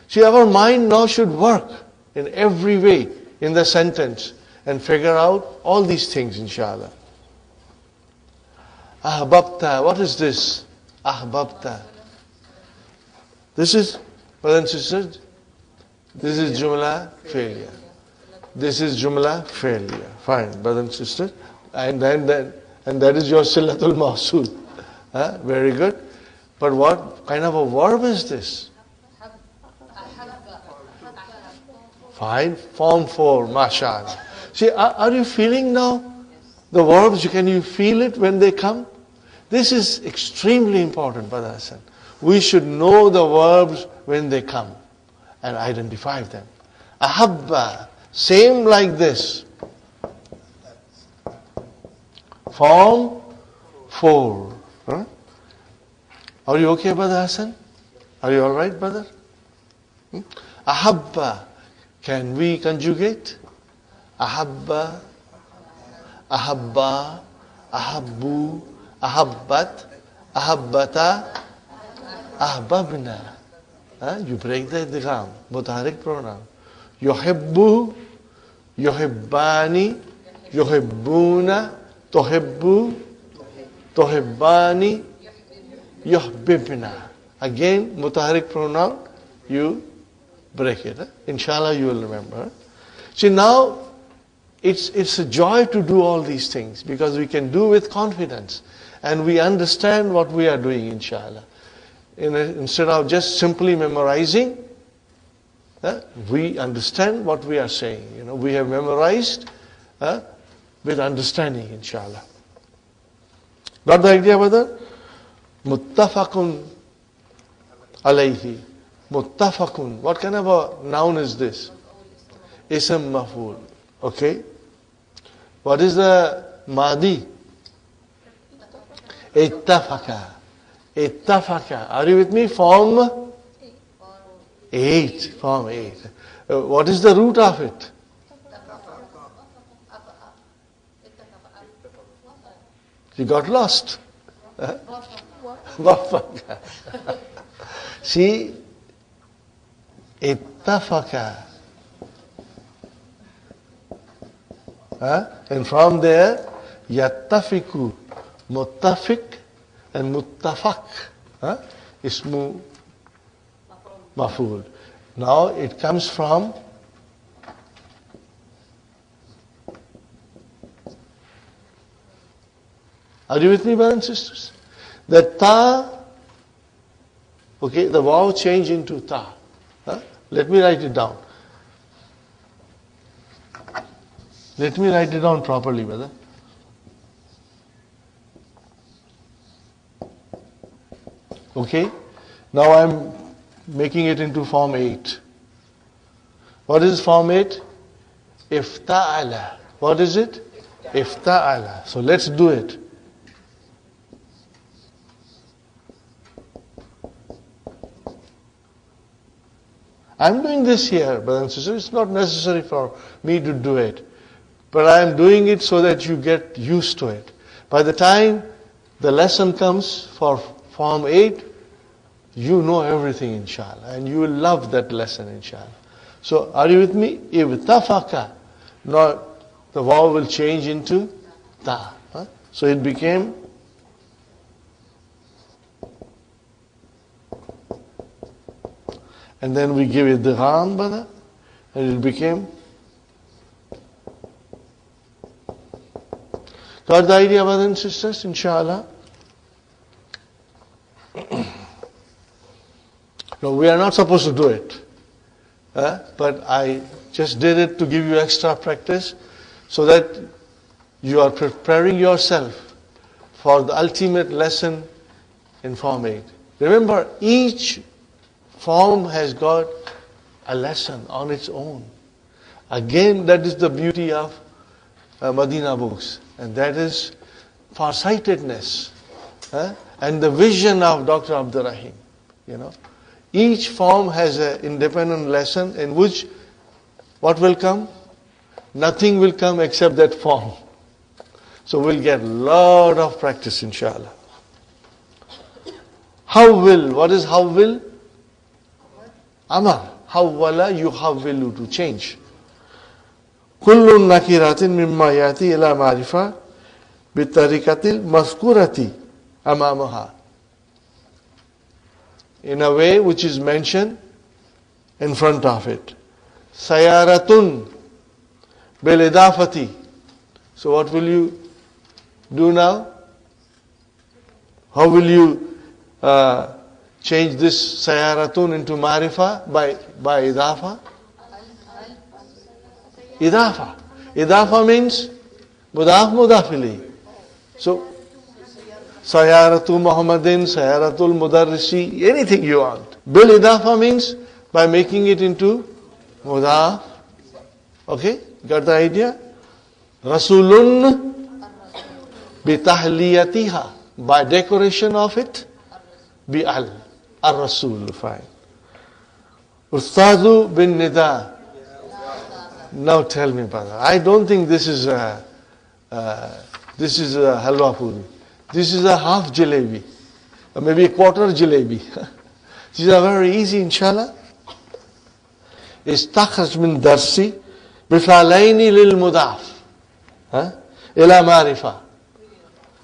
See, our mind now should work in every way in the sentence and figure out all these things, inshallah. Ahbabta, what is this? Ahbabta. This is, brothers and sisters, this is Jumla failure. This is Jumla failure. Fine, brothers and sisters. And that is your Silatul Mawsul. Very good. But what kind of a verb is this? Fine. Form 4, mashallah. See, are you feeling now the verbs? Can you feel it when they come? This is extremely important, Brother Hassan. We should know the verbs when they come and identify them. Ahabba, same like this. Form 4. Are you okay, Brother Hassan? Are you alright, brother? Ahabba, can we conjugate? Ahabba, ahabba, ahabbu, ahabbat, ahabbata, ahbabna. You break the idgham, mutaharik pronoun. Yuhibbu, yuhibbani, yuhibbuna, tuhibbu, tuhibbani, yuhbibna. Again, mutaharik pronoun, you break it. Inshallah, you will remember. See, now, it's a joy to do all these things because we can do with confidence and we understand what we are doing, inshallah. Instead of just simply memorizing, we understand what we are saying. We have memorized with understanding, inshallah. Got the idea, brother? Muttafaqun alayhi. Muttafaqun. What kind of a noun is this? Ism maf'ul. Okay. What is the madi? Ittafaqa. Ittafaqa. Are you with me? Form 8. Form 8. What is the root of it? You got lost. Wafaka. See, ittafaka. And from there, yattafiku, muttafiq and muttafaq. Ismu maf'ul. Now it comes from Are you with me, brothers and sisters? The ta, okay, the waw change into ta. Let me write it down. Let me write it down properly, brother. Okay, now I'm making it into form 8. What is form 8? Ifta'ala. What is it? Ifta'ala. So let's do it. I'm doing this here, brothers and sisters. It's not necessary for me to do it. But I'm doing it so that you get used to it. By the time the lesson comes for Form 8, you know everything, inshallah. And you will love that lesson, inshallah. So, are you with me? Ibtafaka. Now, the waw will change into ta. So, it became and then we give it the gham, brother, and it became. Got the idea, brothers and sisters, inshallah? No, we are not supposed to do it. But I just did it to give you extra practice so that you are preparing yourself for the ultimate lesson in Form 8. Remember, each form has got a lesson on its own. Again, that is the beauty of Madina books. And that is farsightedness and the vision of Dr. Abdul Rahim. You know, each form has an independent lesson in which what will come? Nothing will come except that form. So we'll get a lot of practice, inshallah. How will? What is how will? Amar. Hawwala yuhawwilu, to change. كل نكرة مما يأتي إلى معرفة بالطريقة المذكورة أمامها. In a way which is mentioned in front of it. سيارة بالإضافة. So what will you do now? How will you change this sayaratun into marifa by idafa? Idafa. Idafa means mudaf ilayhi. So sayaratu Muhammadin, sayaratul mudarrisi, anything you want. Bil idafa means by making it into mudaf. Okay, got the idea? Rasulun bitahliyatiha, by decoration of it, bi al-rasul, fine. Ustadu bin nida. Now tell me, brother, I don't think this is a halwa puri. This is a half jalebi, or maybe a quarter jalebi. These are very easy, inshallah. Istakhraj min darsi bifalaini lil mudaf ila marifa.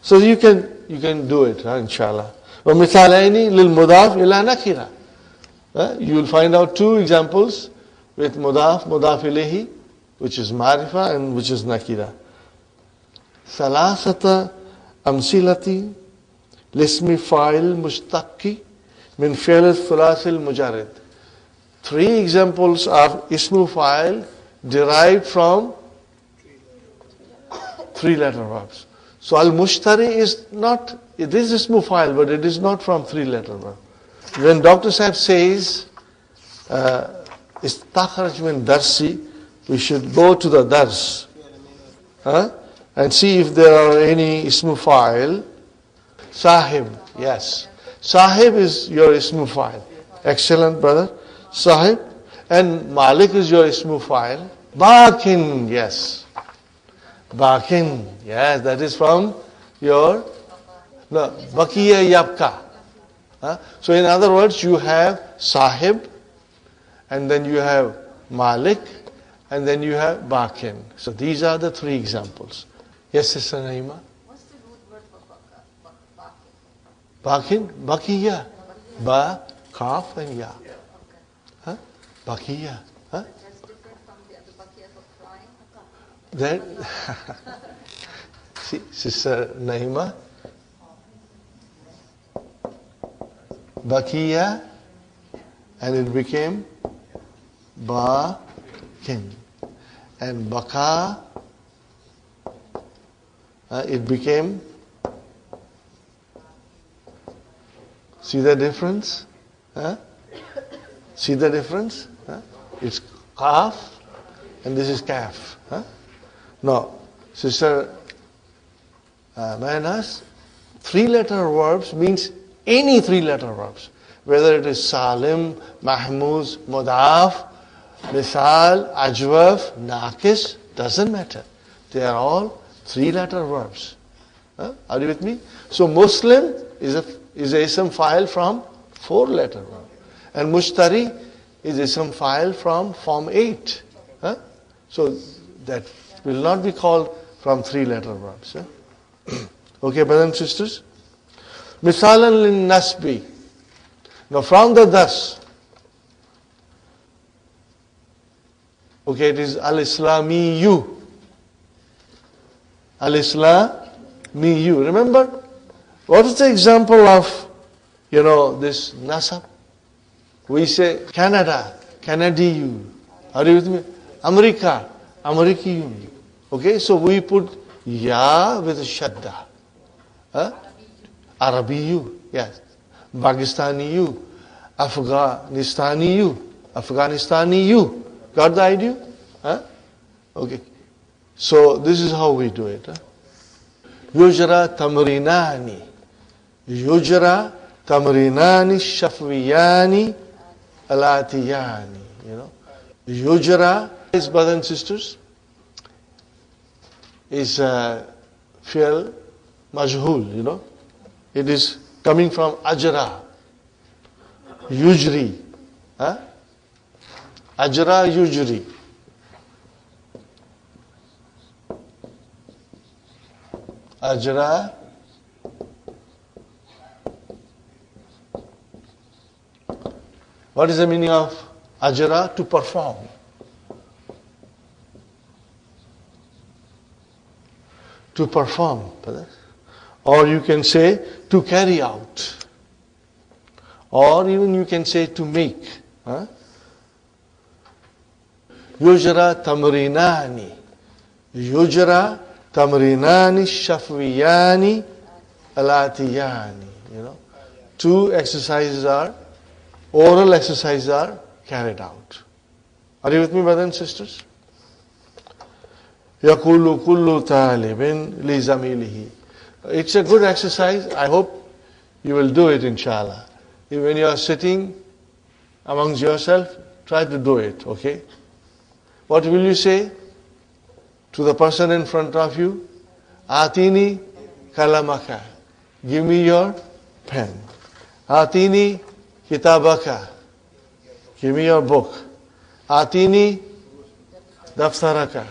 So you can do it, inshallah. Wa mithalaini lil mudaf ila nakira. You will find out two examples with mudaf ilayhi, which is marifa and which is nakira. Salasata amsilati lismi fa'il mushtaqi min fi'l thulathil mujarrid. 3 examples of ismu fa'il derived from 3-letter verbs. So al-mushtari is not, it is ismu fa'il, but it is not from 3-letter verb. When Dr. Sahib says istakhraj min darsi, we should go to the dars and see if there are any ismu fa'il. Sahib, yes. Sahib is your ismu fa'il. Excellent, brother. Sahib. And Malik is your ismu fa'il. Bakin, yes. Bakin, yes, that is from your no, baqiya yabqa. So in other words, you have sahib, and then you have malik, and then you have bakin. So these are the three examples. Yes, Sister Naima? What's the root word for Bakin? Baqiya. Ba, kaf, and ya. Huh? Baqiya. Huh? That's different from the other bakia for crying. Then, see, Sister Naima, Baqiya, and it became Bakin. And Baka, it became, see the difference? See the difference? It's Qaf, and this is Kaf. Now, Sister Manas, three-letter verbs means any three-letter verbs, whether it is Salim, Mahmuz, Mudaf, Misal, Ajwaf, Naqis, doesn't matter. They are all three-letter verbs. Are you with me? So Muslim is a ism file from four-letter verb, and Mushtari is ism file from form 8. So that will not be called from three-letter verbs. Okay, brothers and sisters? Misalan lin nasbi. Now from the thus, okay, it is al-Islamiyu. Al-Islamiyu. Remember, what is the example of, this nasab? We say Canada, Canadiyu. Are you with me? America, Americiyun. Okay, so we put ya with a shadda. Arabiyu, yes. Pakistaniyu, Afghanistaniyu, Afghanistaniyu. Got the idea? Okay. So this is how we do it. Yujra tamrinani. Yujra tamrinani shafwiyani alatiyani. Yujra is, brothers and sisters, is fi'l majhul, It is coming from ajra. Yujri. Ajra yujri. Ajra what is the meaning of ajra? To perform. To perform. Or you can say to carry out. Or even you can say to make. Yujra tamrinani. Yujra tamrinani shafwiyani alatiyani. Two exercises oral exercises are carried out. Are you with me, brothers and sisters? Yaqulu kullu talibin li zamilihi. It's a good exercise. I hope you will do it, inshallah. When you are sitting amongst yourself, try to do it, okay? What will you say to the person in front of you? Atini kalamaka. Give me your pen. Atini kitabaka. Give me your book. Atini daftaraka.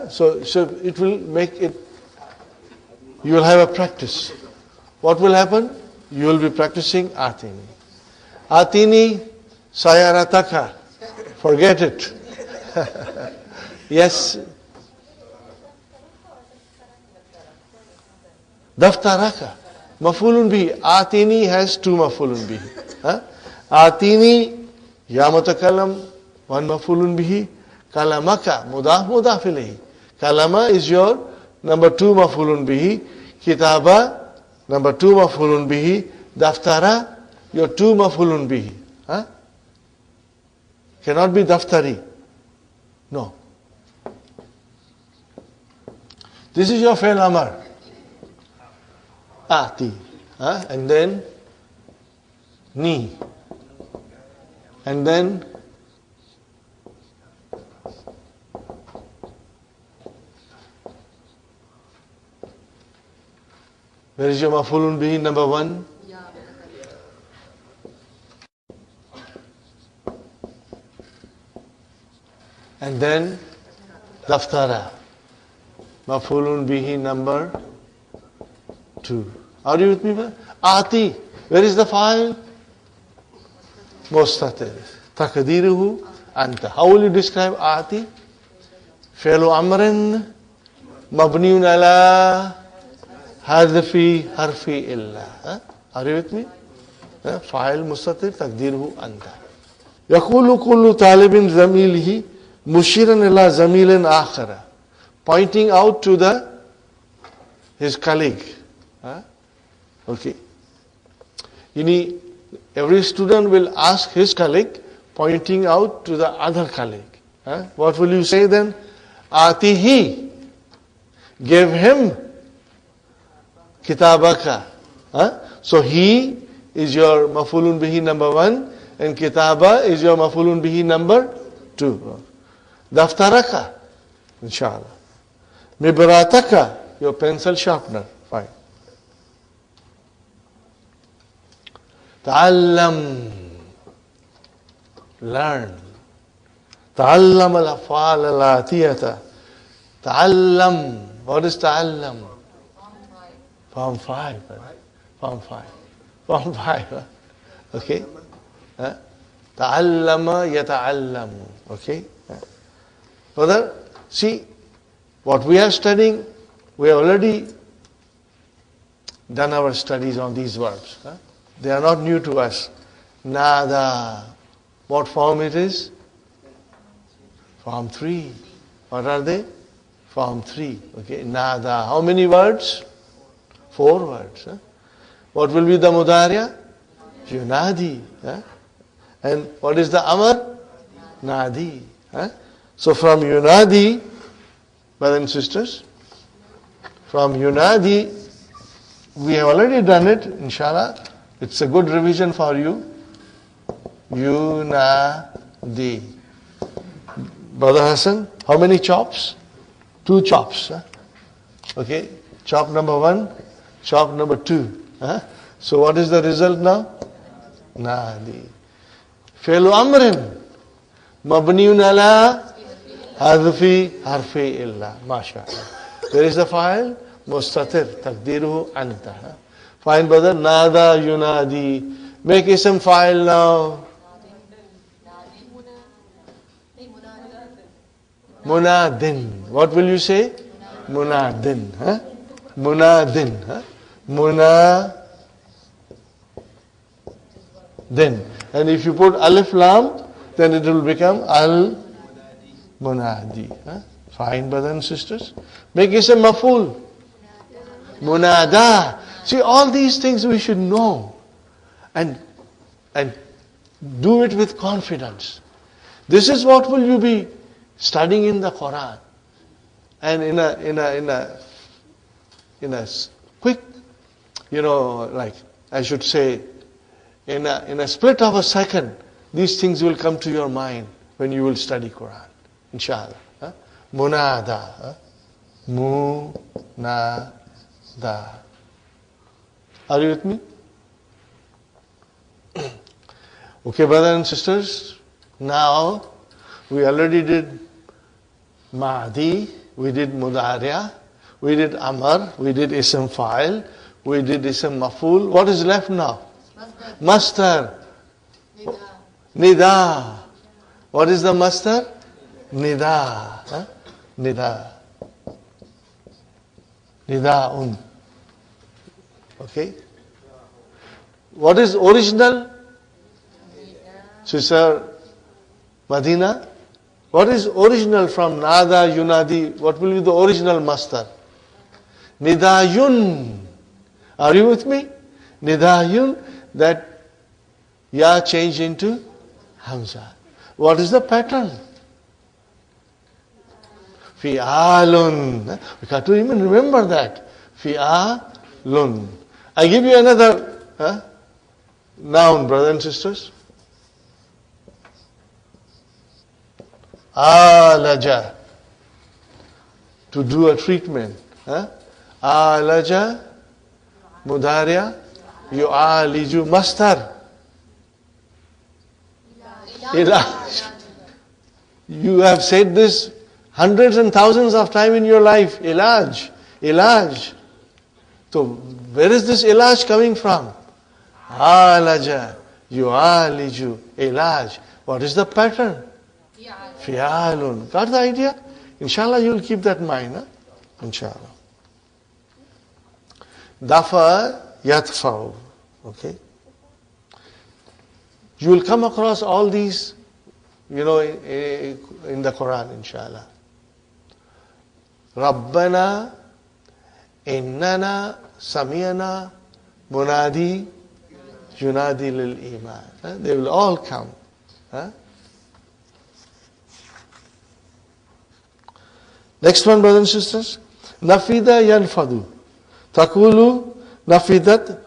So it will make it, you will have a practice. What will happen? You will be practicing Atini. Atini sayarataka. Forget it. Yes. Daftaraka. Mafulun bihi. Atini has two mafulun bihi. Atini ya mutakallam, one mafulun bihi. Kalamaka, mudaf mudaf ilayhi. Kalama is your number 2 mafulun bihi. Kitaba, number 2 mafulun bihi. Daftara, your 2 mafulun bihi. Cannot be daftari. No. This is your fi'l amar. Ati. And then ni. And then Where is your maf'ulun bihi number 1? And then daftara. Maf'ulun bihi number 2. Are you with me? Ati. Where is the file? Mustatir. Taqdiruhu anta. How will you describe ati? Fi'lu amrin mabniun ala hadfi harfi illa. Are you with me? File mustatir taqdiruhu anta. Yaqulu kullu talibin zamilihi mushiran ila zamilin akhara. Pointing out to his colleague. Okay. Every student will ask his colleague, pointing out to the other colleague. What will you say then? Atihi. Give him kitabaka. So he is your maf'ulun bihi number 1 and kitaba is your maf'ulun bihi number 2. Daftaraka. Inshallah. Mibrataka. Your pencil sharpener. Fine. Ta'allam. Learn. Ta'allam al-af'al al-atiyata. Ta'allam. What is ta'allam? Form 5. Form 5. Form 5. Okay. Ta'allama yata'allamu. Okay. Further, see, what we are studying, we have already done our studies on these verbs. They are not new to us. Nada. What form it is? Form 3. What are they? Form 3. Okay. Nada. How many words? 4 words. What will be the mudariya? Yunadi. And what is the amar? Nadi. So from Yunadi, brothers and sisters, from Yunadi, we have already done it, inshallah. It's a good revision for you. Yunadi. Brother Hassan, how many chops? 2 chops. Okay, chop number 1, chop number 2. So what is the result now? Nadi. Fi'lu amrin. Mabniun ala hadfi harfi illa. MashaAllah. Where is the file? Mustatir. Taqdiruhu anta. Fine, brother. Nada yunadi. Make ism file now. Munadin. What will you say? Munadin. Munadin. Munadin. And if you put alif lam, then it will become al munadi. Fine, brothers and sisters. Make it a maful. Munada. See, all these things we should know and do it with confidence. This is what will you be studying in the Qur'an. And in a quick, like I should say, in a split of a second, these things will come to your mind when you will study Qur'an. Inshallah. Munada. Munada. Are you with me? Okay, brothers and sisters. Now, we already did Mahdi, we did Mudariya, we did Amar, we did Ism Fa'il, we did Ism Maf'ul. What is left now? Mastar. Nida. What is the mastar? Nida. Nida. Nida'un. Okay. What is original? Sister Madina. What is original from Nada, Yunadi? What will be the original mastar? Nidayun. Are you with me? Nidayun. That Ya changed into Hamza. What is the pattern? Fi'alun. We have to even remember that. Fi'alun. I give you another noun, brothers and sisters. Alaja. To do a treatment. Alaja Mudariya, yu'aliju. Mastar, ilaj. You have said this hundreds and thousands of times in your life. Ilaj, ilaj. So where is this ilaj coming from? Alaja, yu'aliju, ilaj. What is the pattern? Fi'alun. Got the idea? Inshallah, you will keep that in mind. Huh? Inshallah. Dafa yatfa'u. Okay. You will come across all these, in the Quran, inshallah. Rabbana, innana, samiyana, munadi, yunadi lil iman. They will all come. Huh? Next one, brothers and sisters. Nafida yanfadu. Takulu nafidat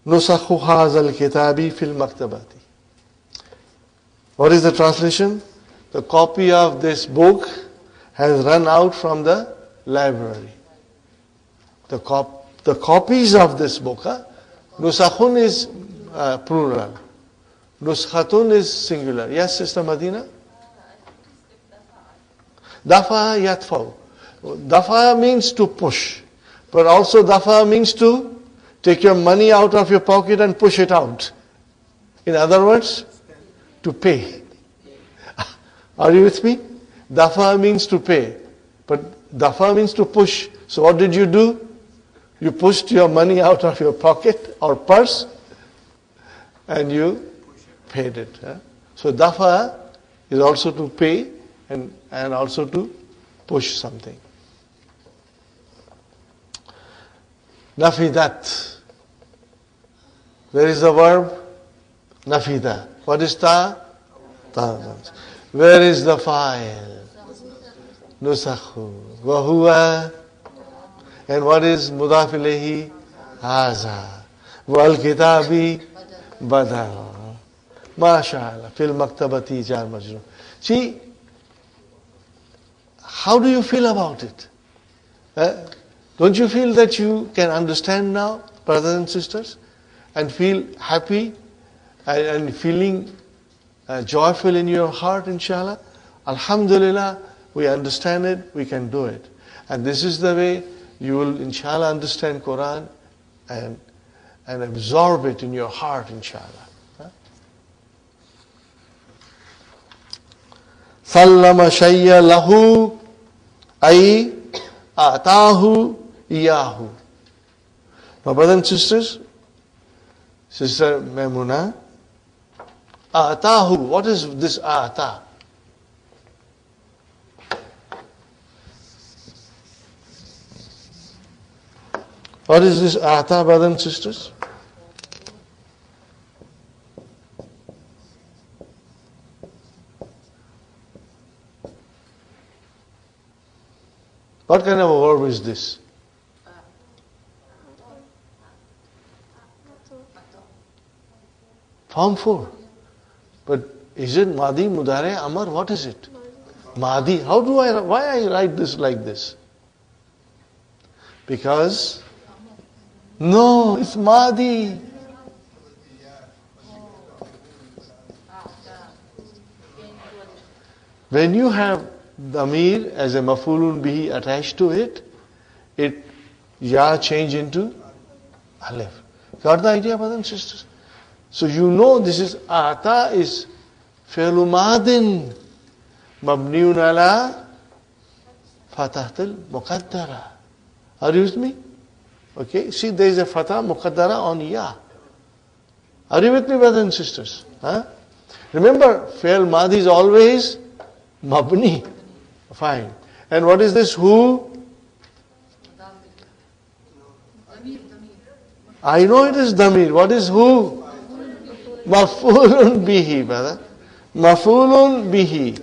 nusakhu hazal kitabi fil maktabati. What is the translation? The copy of this book has run out from the library. The copies of this book. Nusakhun is plural. Nuskhatun is singular. Yes, Sister Madina? Dafa yatfaw. Dafa means to push. But also dafa means to take your money out of your pocket and push it out. In other words, to pay. Are you with me? Dafa means to pay. But dafa means to push. So what did you do? You pushed your money out of your pocket or purse and you paid it. So dafa is also to pay and also to push something. Nafidat. Where is the verb? Nafida. What is ta? Ta. Where is the file? Nusakhu. Wahuwa. And what is mudaf ilayhi? Haza. Wal kitabi bada. MashaAllah. Fil maktabati jar majroor. See, how do you feel about it? Don't you feel that you can understand now, brothers and sisters, and feel happy and feeling joyful in your heart, inshallah? Alhamdulillah, we understand it, we can do it. And this is the way you will, inshallah, understand Quran and absorb it in your heart, inshallah. Sallama shayya lahu ay atahu iyahu. My brothers and sisters, Sister Maimuna, atahu, what is this ata? What is this ata, brothers and sisters? What kind of a verb is this? Form 4. But is it Madi, Mudare, Amar? What is it? Madi. Why I write this like this? Because, no, it's Madi. When you have Damir as a mafulun bihi attached to it, ya change into alif. Got the idea, brothers and sisters? So you know this is ata is fi'lu madin mabniun ala fatahatil muqaddara. Are you with me? Okay, see there is a fatah muqaddara on ya. Are you with me, brothers and sisters? Remember, fi'l madi is always mabni. Fine. And what is this who? I know it is damir. What is who? Maf'ulun bihi, brother. Maf'ulun bihi.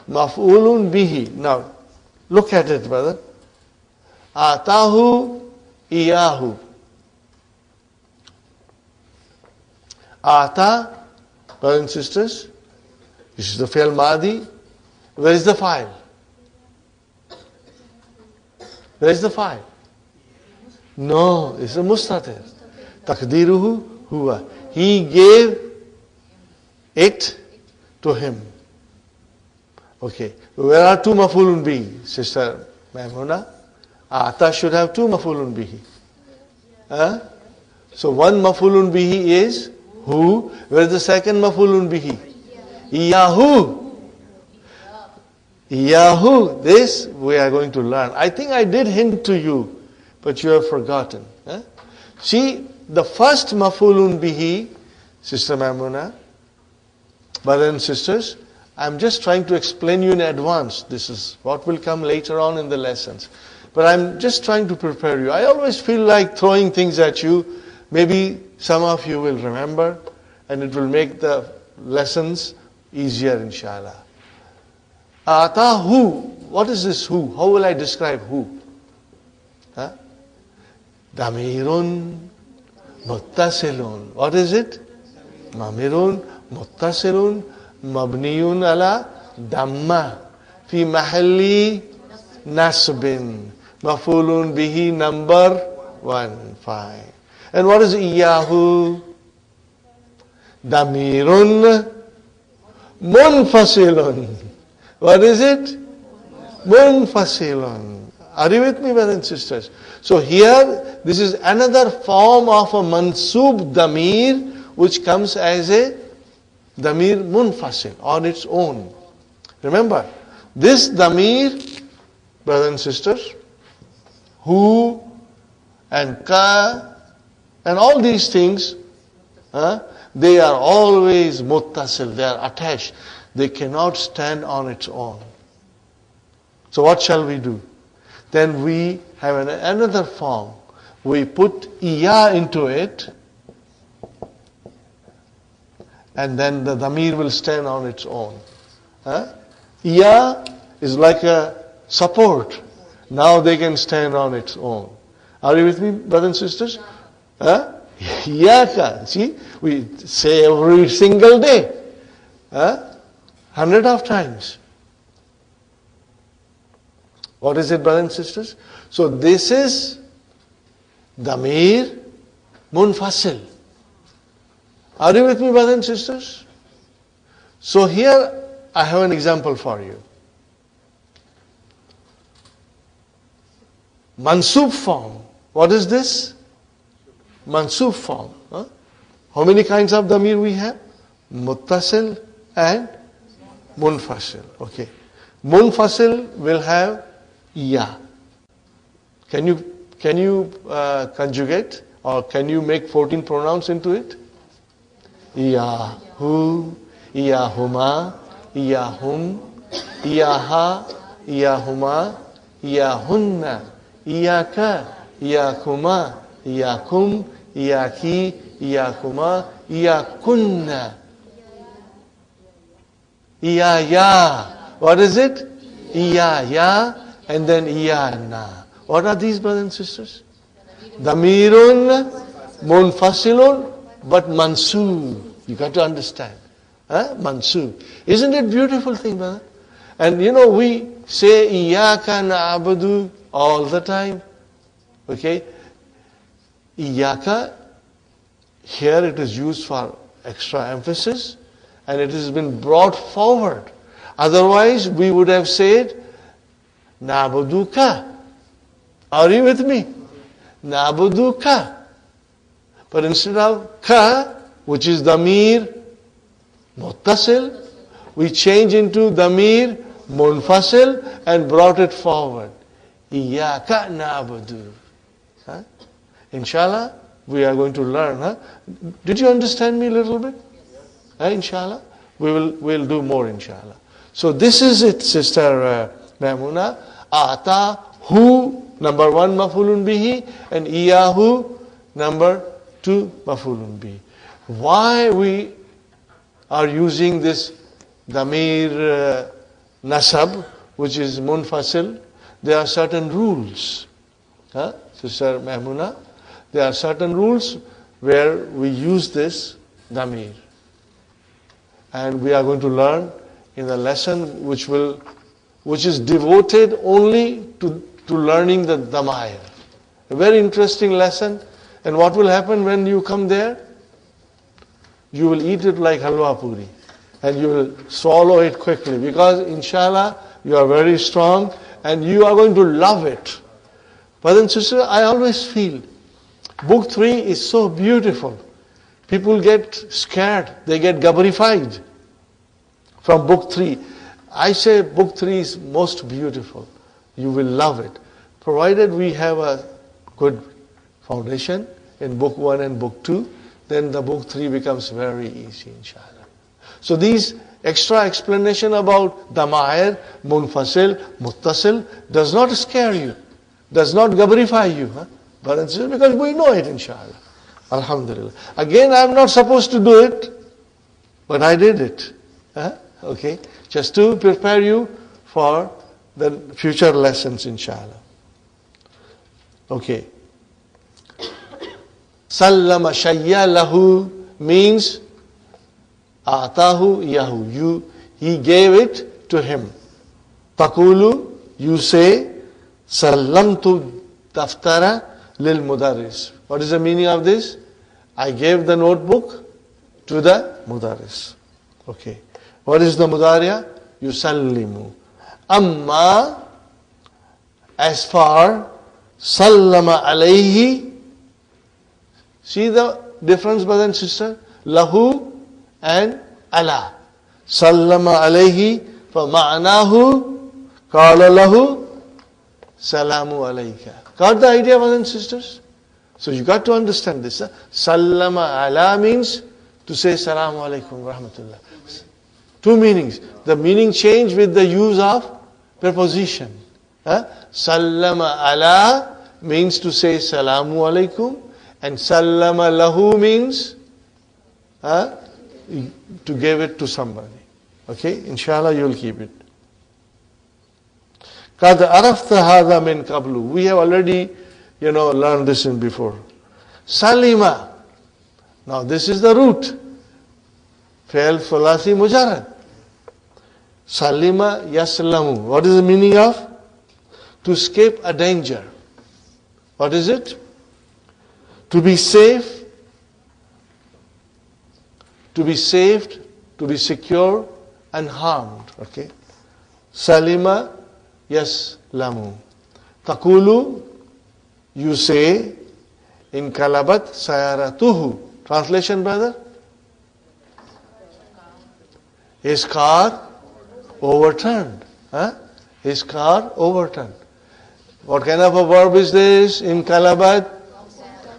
Maf'ulun bihi. Now, look at it, brother. Atahu iyahu. Ata, brothers and sisters, this is the fi'l madi. Where is the file? Where is the file? No, it's a mustatir. Taqdiruhu huwa. He gave it to him. Okay. Where are two mafulun bihi? Sister Maimuna? Ata should have two mafulun bihi. Huh? So one mafulun bihi is who. Where is the second mafulun bihi? Iyahu. Iyahu. This we are going to learn. I think I did hint to you, but you have forgotten. Huh? See, the first mafulun bihi, Sister Maimuna, brothers and sisters, I'm just trying to explain you in advance. This is what will come later on in the lessons. But I'm just trying to prepare you. I always feel like throwing things at you. Maybe some of you will remember and it will make the lessons easier, inshallah. Ata who? What is this who? How will I describe who? Huh? Damirun muttasilun. What is it? Mamirun muttasilun mabniyun ala damma fi mahalli nasbin mafulun bihi number 1 5. And what is iyahu? Damirun munfasilun. What is it? Munfasilun. Are you with me, brothers and sisters? So here, this is another form of a mansub damir, which comes as a damir munfasil on its own. Remember, this damir, brothers and sisters, who and ka and all these things, they are always muttasil, they are attached. They cannot stand on its own. So what shall we do? Then we have another form. We put iya into it, and then the damir will stand on its own. Iya is like a support. Now they can stand on its own. Are you with me, brothers and sisters? Iyaka. See, we say every single day. 100 of times. What is it, brothers and sisters? So this is damir munfasil. Are you with me, brothers and sisters? So here I have an example for you. Mansub form. What is this? Mansub form. How many kinds of damir we have? Muttasil and munfasil. Okay. Munfasil will have ya. Can you conjugate, or can you make 14 pronouns into it? Iyahu, iyahuma, iyahum, iyaha, iyahuma, iyahunna, iyaka, iyakuma, iyakum, iyaki, iyakuma, iyakunna. Iyaya. What is it? Iyaya and then iyana. What are these, brothers and sisters? Damirun munfasilun but mansub. You got to understand. Mansub. Isn't it a beautiful thing, brother? And you know, we say Iyaka na'budu all the time. Okay? Iyaka, here it is used for extra emphasis, and it has been brought forward. Otherwise, we would have said Na'buduka. Are you with me? Na'buduka. But instead of ka, which is damir muttasil, we change into damir munfasil and brought it forward. Iyaka na'budu. Inshallah, we are going to learn. Did you understand me a little bit? Inshallah, we'll do more, inshallah. So this is it, Sister Maimuna. Ata, who, number 1 mafulun bihi, and iyahu, number 2 mafulun bihi. Why we are using this damir nasab, which is munfasil? There are certain rules. Sister Maimuna, there are certain rules where we use this damir. And we are going to learn in the lesson which is devoted only to learning the damair. A very interesting lesson. And what will happen when you come there? You will eat it like halwa puri. And you will swallow it quickly. Because inshallah, you are very strong and you are going to love it. Brothers and sisters, I always feel book 3 is so beautiful. People get scared. They get gabbarified from book 3. I say book 3 is most beautiful. You will love it. Provided we have a good foundation in book 1 and book 2, then the book 3 becomes very easy, inshallah. So these extra explanation about damair, munfasil, muttasil does not scare you, does not gabbarify you, brothers and sisters, because we know it, inshallah. Alhamdulillah. Again, I am not supposed to do it, but I did it. Okay, just to prepare you for the future lessons, inshallah. Okay. Sallama shayya lahu means atahu yahu. He gave it to him. Taqulu, you say, sallamtu daftara lil mudarris. What is the meaning of this? I gave the notebook to the mudarris. Okay. What is the mudariya? Yusallimu. Amma, as far, sallama alayhi. See the difference, brother and sister? Lahu and ala. Sallama alayhi, fama'anahu, qala lahu, salamu alayka. Got the idea, brothers and sisters? So you got to understand this. Sallama ala means to say salamu alaykum rahmatullah. Two meanings. The meaning change with the use of preposition. Sallama ala means to say salamu alaykum, and sallama lahu means to give it to somebody. Okay, inshallah you'll keep it. Qad arafta hadha min qablu. We have already, learned this in before. Salima. Now this is the root. Fail thulathi mujarrad. Salima yaslamu. What is the meaning of? To escape a danger. What is it? To be safe, to be saved, to be secure, unharmed. Okay? Salima yaslamu. Taqulu, you say, in kalabat sayaratuhu. Translation, brother? His car overturned. His car overturned. What kind of a verb is this in kalabat?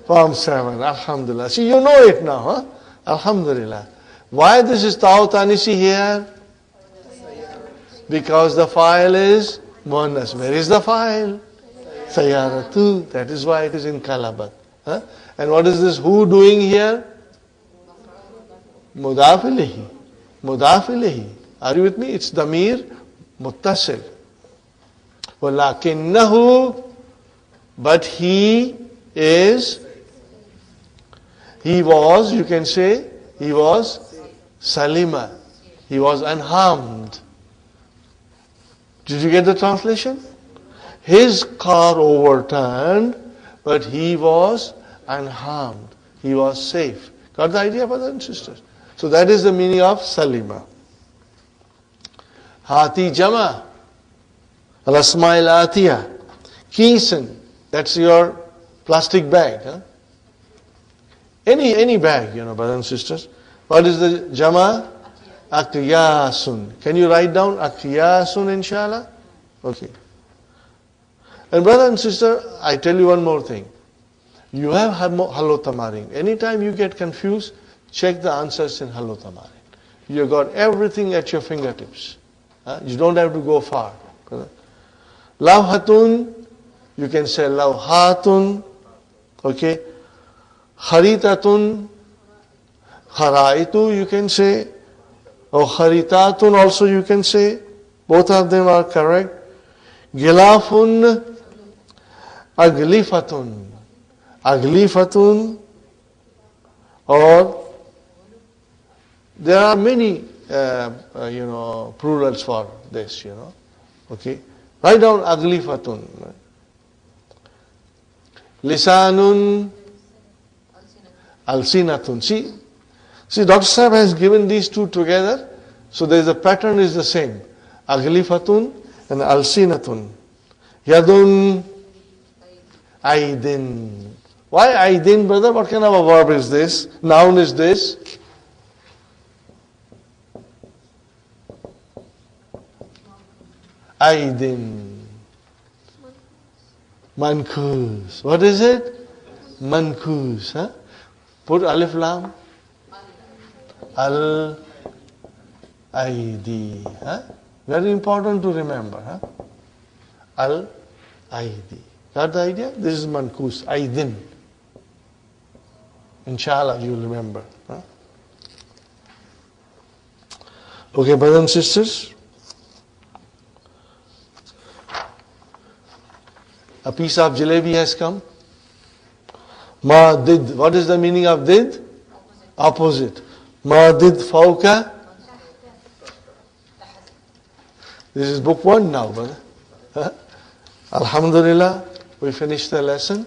Form 7. Alhamdulillah. See, you know it now, Alhamdulillah. Why this is Ta'u Tanisi here? Because the file is Muannas. Where is the file? Sayaratu. That is why it is in kalabat. And what is this who doing here? Mudaf ilayhi. Mudaf ilayhi. Are you with me? It's damir muttasil. Walakinnahu, but he was, you can say, he was salima. He was unharmed. Did you get the translation? His car overturned, but he was unharmed. He was safe. Got the idea, brothers and sisters? So that is the meaning of salima. Hati jama. Al-asma'il atiyah. Kisen. That's your plastic bag. Any bag, brothers and sisters. What is the jama? Akyasun. Can you write down akyasun, inshallah? Okay. And brother and sister, I tell you one more thing. You have Hallo Tamarin. Anytime you get confused, check the answers in Hallo Tamarin. You got everything at your fingertips. You don't have to go far. Lawhatun, you can say lawhatun. Okay. Kharitatun, kharaitu, you can say. Or kharitatun also you can say. Both of them are correct. Gilafun, aglifatun. Aglifatun, or there are many plurals for this, Okay. Write down aglifatun. Lisanun, alsinatun. See, Dr. Sahib has given these two together, so there is a pattern is the same. Aglifatun and alsinatun. Yadun, aidin. Why aidin, brother? What kind of a verb is this? Noun is this? Aidin. Mankus. What is it? Mankus. Huh? Put alif lam. Al aidi. Huh? Very important to remember. Huh? Al aidi. Got the idea? This is mankus. Aidin. Inshallah, you will remember. Huh? Okay, brothers and sisters. A piece of jalebi has come. Ma did. What is the meaning of did? Opposite. Ma did fauka. This is book 1 now, brother. Huh? Alhamdulillah, we finished the lesson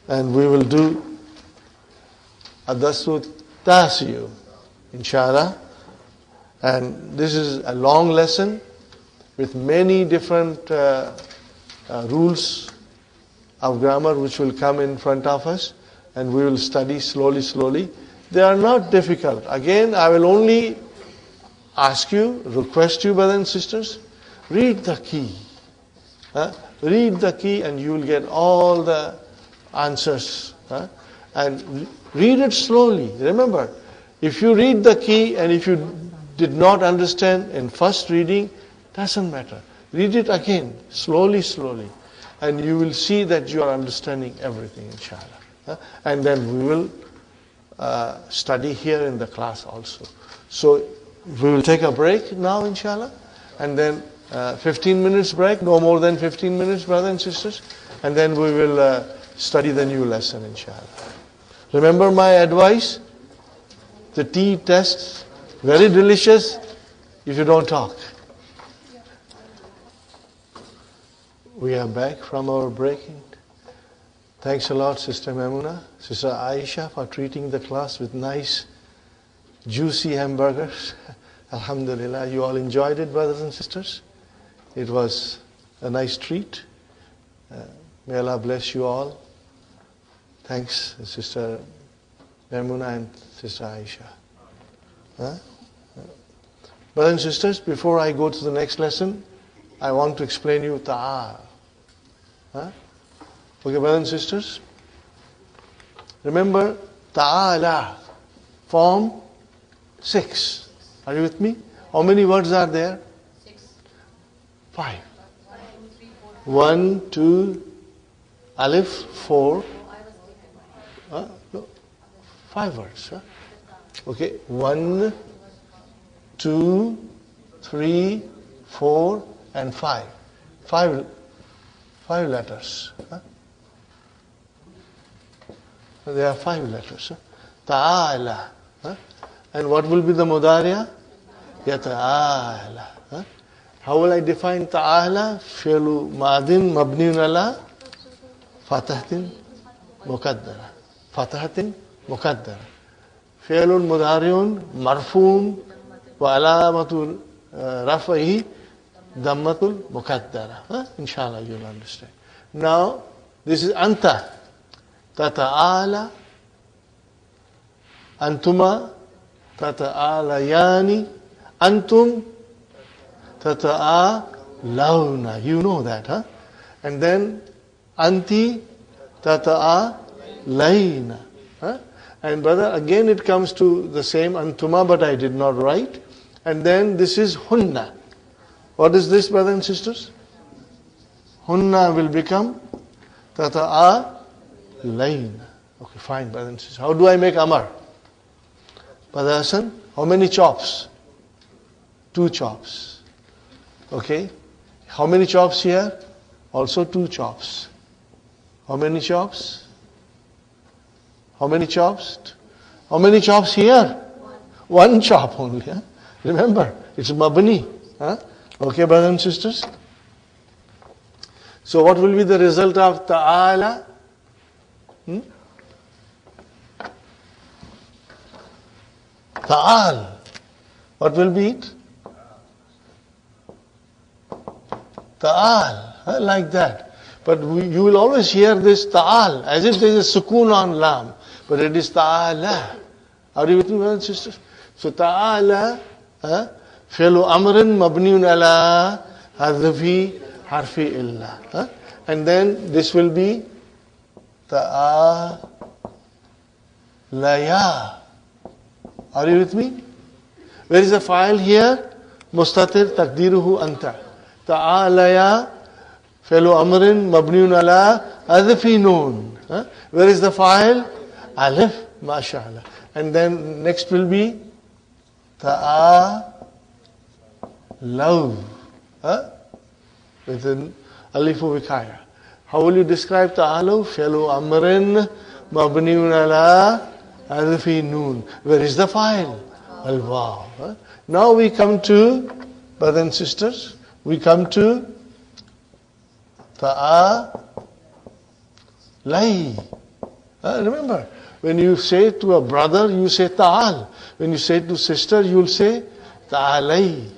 and we will do Adasu Tasiyu, inshallah. And this is a long lesson with many different rules of grammar which will come in front of us, and we will study slowly. They are not difficult. Again, I will only ask you, request you, brothers and sisters, read the key. Read the key and you will get all the answers. And read it slowly. Remember, if you read the key and if you did not understand in first reading, doesn't matter. Read it again, slowly. And you will see that you are understanding everything, inshallah. And then we will study here in the class also. So we will take a break now, inshallah. And then 15 minutes break, no more than 15 minutes, brothers and sisters. And then we will study the new lesson, inshallah. Remember my advice? The tea tastes very delicious if you don't talk. We are back from our breaking. Thanks a lot, Sister Maimuna, Sister Aisha, for treating the class with nice, juicy hamburgers. Alhamdulillah, you all enjoyed it, brothers and sisters. It was a nice treat. May Allah bless you all. Thanks, Sister Maimuna and Sister Aisha. Brothers and sisters, before I go to the next lesson, I want to explain you ta'al. Okay, brothers and sisters. Remember, ta'ala, form 6. Are you with me? How many words are there? 5. 1, 2, alif, 4. No, 5 words. Okay, 1, 2, 3, 4, and 5. 5 letters. There are 5 letters. Ta'ala. And what will be the mudariya? Yata'ala. How will I define ta'ala? Fi'lu madin mabniun ala fatahatin muqaddara. Fatahatin muqaddara. Fi'lun mudariun marfuun wa alamatul raf'ihi dammatul muqaddara. Inshallah you'll understand. Now, this is anta. Tata'ala. Antuma. Tata'alayani. Antum. Tata'alawna. You know that, huh? And then anti. Tata'alayna. And brother, again it comes to the same antuma, but I did not write. And then this is hunna. What is this, brothers and sisters? Hunna will become tata'alayna. Okay, fine, brothers and sisters. How do I make amar? Brother Hassan, how many chops? 2 chops. Okay. How many chops here? Also 2 chops. How many chops? How many chops? How many chops here? 1 chop only. Huh? Remember, it's mabni. Huh? Okay, brothers and sisters. So what will be the result of ta'ala? Ta'al. What will be it? Ta'al. Like that. But you will always hear this ta'al as if there is a sukoon on lam. But it is ta'ala. Are you with me, brothers and sisters? So ta'ala, fi'lu amrin mabniun ala hadfi harfi illa. And then this will be ta'alaya. Are you with me? Where is the file here? Mustatir takdiruhu anta. Ta'alaya fi'lu amrin mabniun ala hadfi noon. Where is the file? Alif, mashallah. And then next will be ta'alaw. With an alifu vikaya. How will you describe ta'alaw? Fi'lu amrin mabniun ala hadfi noon. Where is the file? Al-waw. Now we come to, brothers and sisters, we come to ta'alay. Remember, when you say to a brother, you say ta'al. When you say to sister, you will say ta'alay.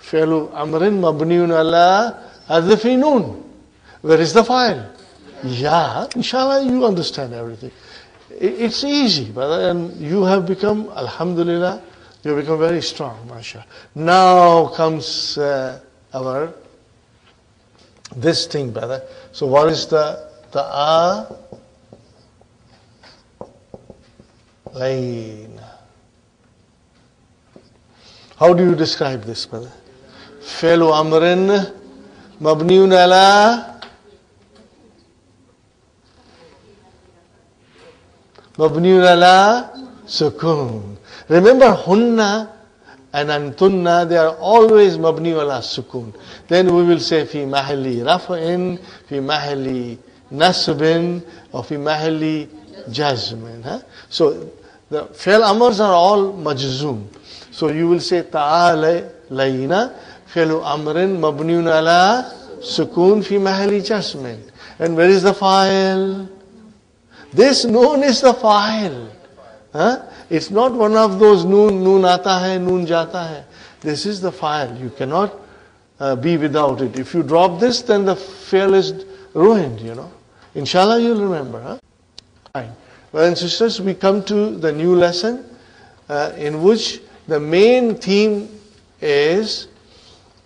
Fi'lu amrin mabniun ala hadfi noon. Where is the file? Yeah, inshallah you understand everything. It's easy, brother, and you have become, alhamdulillah, you have become very strong, mashallah. Now comes our, this thing, brother. So what is the ta'alayn? How do you describe this, brother? Fi'lu amrin mabniun ala sukun. Remember, hunna and antunna, they are always mabni ala sukun. Then we will say fi mahalli raf'in, fi mahalli nasbin, or fi mahalli jazmin. So the fi'l amrs are all majzoom. So you will say ta'alayna fi'lu amrin mabniun ala sukun fi mahalli jazmin. And where is the file? This noon is the file. It's not one of those noon aata hai, noon jata hai. This is the file. You cannot be without it. If you drop this, then the fi'l is ruined, Inshallah you'll remember. Fine. Brothers and sisters, we come to the new lesson in which the main theme is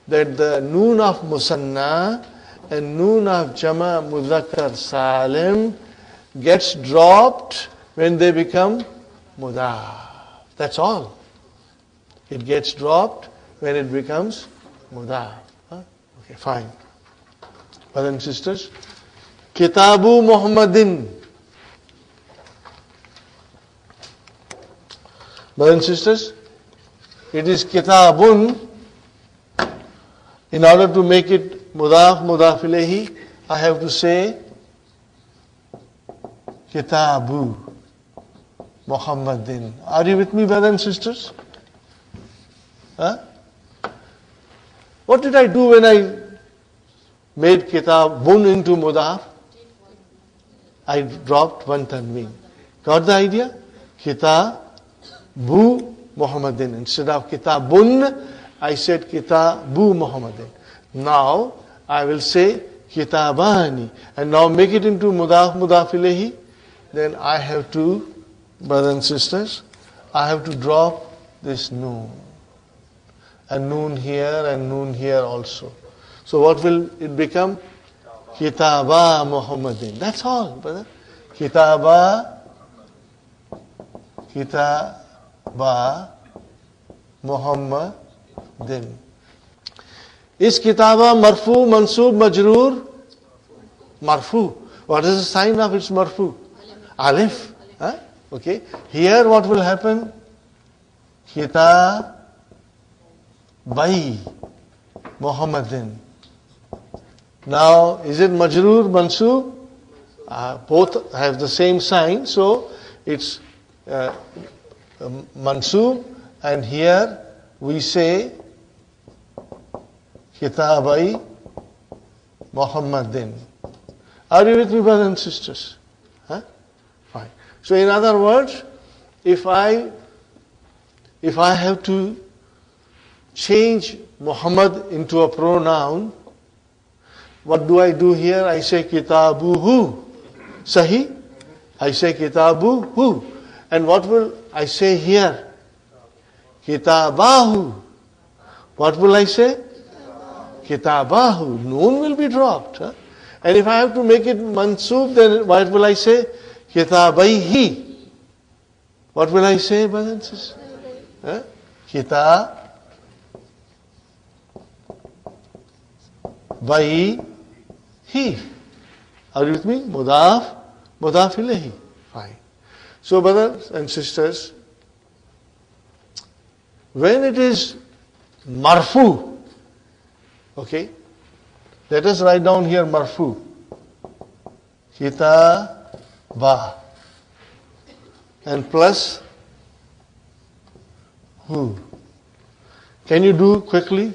that the noon of musanna and noon of jama mudhakkar salim gets dropped when they become mudaf. That's all. It gets dropped when it becomes mudaf. Okay, fine. Brothers and sisters, Kitabu Muhammadin. Brothers and sisters, it is Kitabun. In order to make it mudaf, mudaf ilayhi, I have to say Kitabu Muhammadin. Are you with me, brothers and sisters? What did I do when I made Kitabun into mudaf? I dropped one tanween. Got the idea? Kitabu Muhammadin. Instead of Kitabun, I said Kitabu Muhammadin. Now I will say Kitabani. And now make it into mudaf, mudaf ilayhi. Then I have to, brothers and sisters, I have to drop this noon. And noon here and noon here also. So what will it become? Kitaba Muhammadin. That's all, brother. Kitaba Muhammadin. Is Kitaba marfu, mansub, majroor? Marfu. What is the sign of its marfu? Alif. Okay. Here what will happen? Kitabai Muhammadin. Now, is it majroor, mansub? Both have the same sign, so it's mansub, and here we say Kitabai Muhammadin. Are you with me, brothers and sisters? So in other words, if I have to change Muhammad into a pronoun, what do I do here? I say kitabuhu. Sahi? I say kitabuhu. And what will I say here? Kitabahu. What will I say? Kitabahu. Noon will be dropped. Huh? And if I have to make it mansoob, then what will I say? Kitabaihi. What will I say, brothers and sisters? Huh? Kitabaihi. Are you with me? Mudaf ilayhi. Fine. So, brothers and sisters, when it is marfu, okay, let us write down here marfu. Kitaba. And plus hu. Can you do quickly?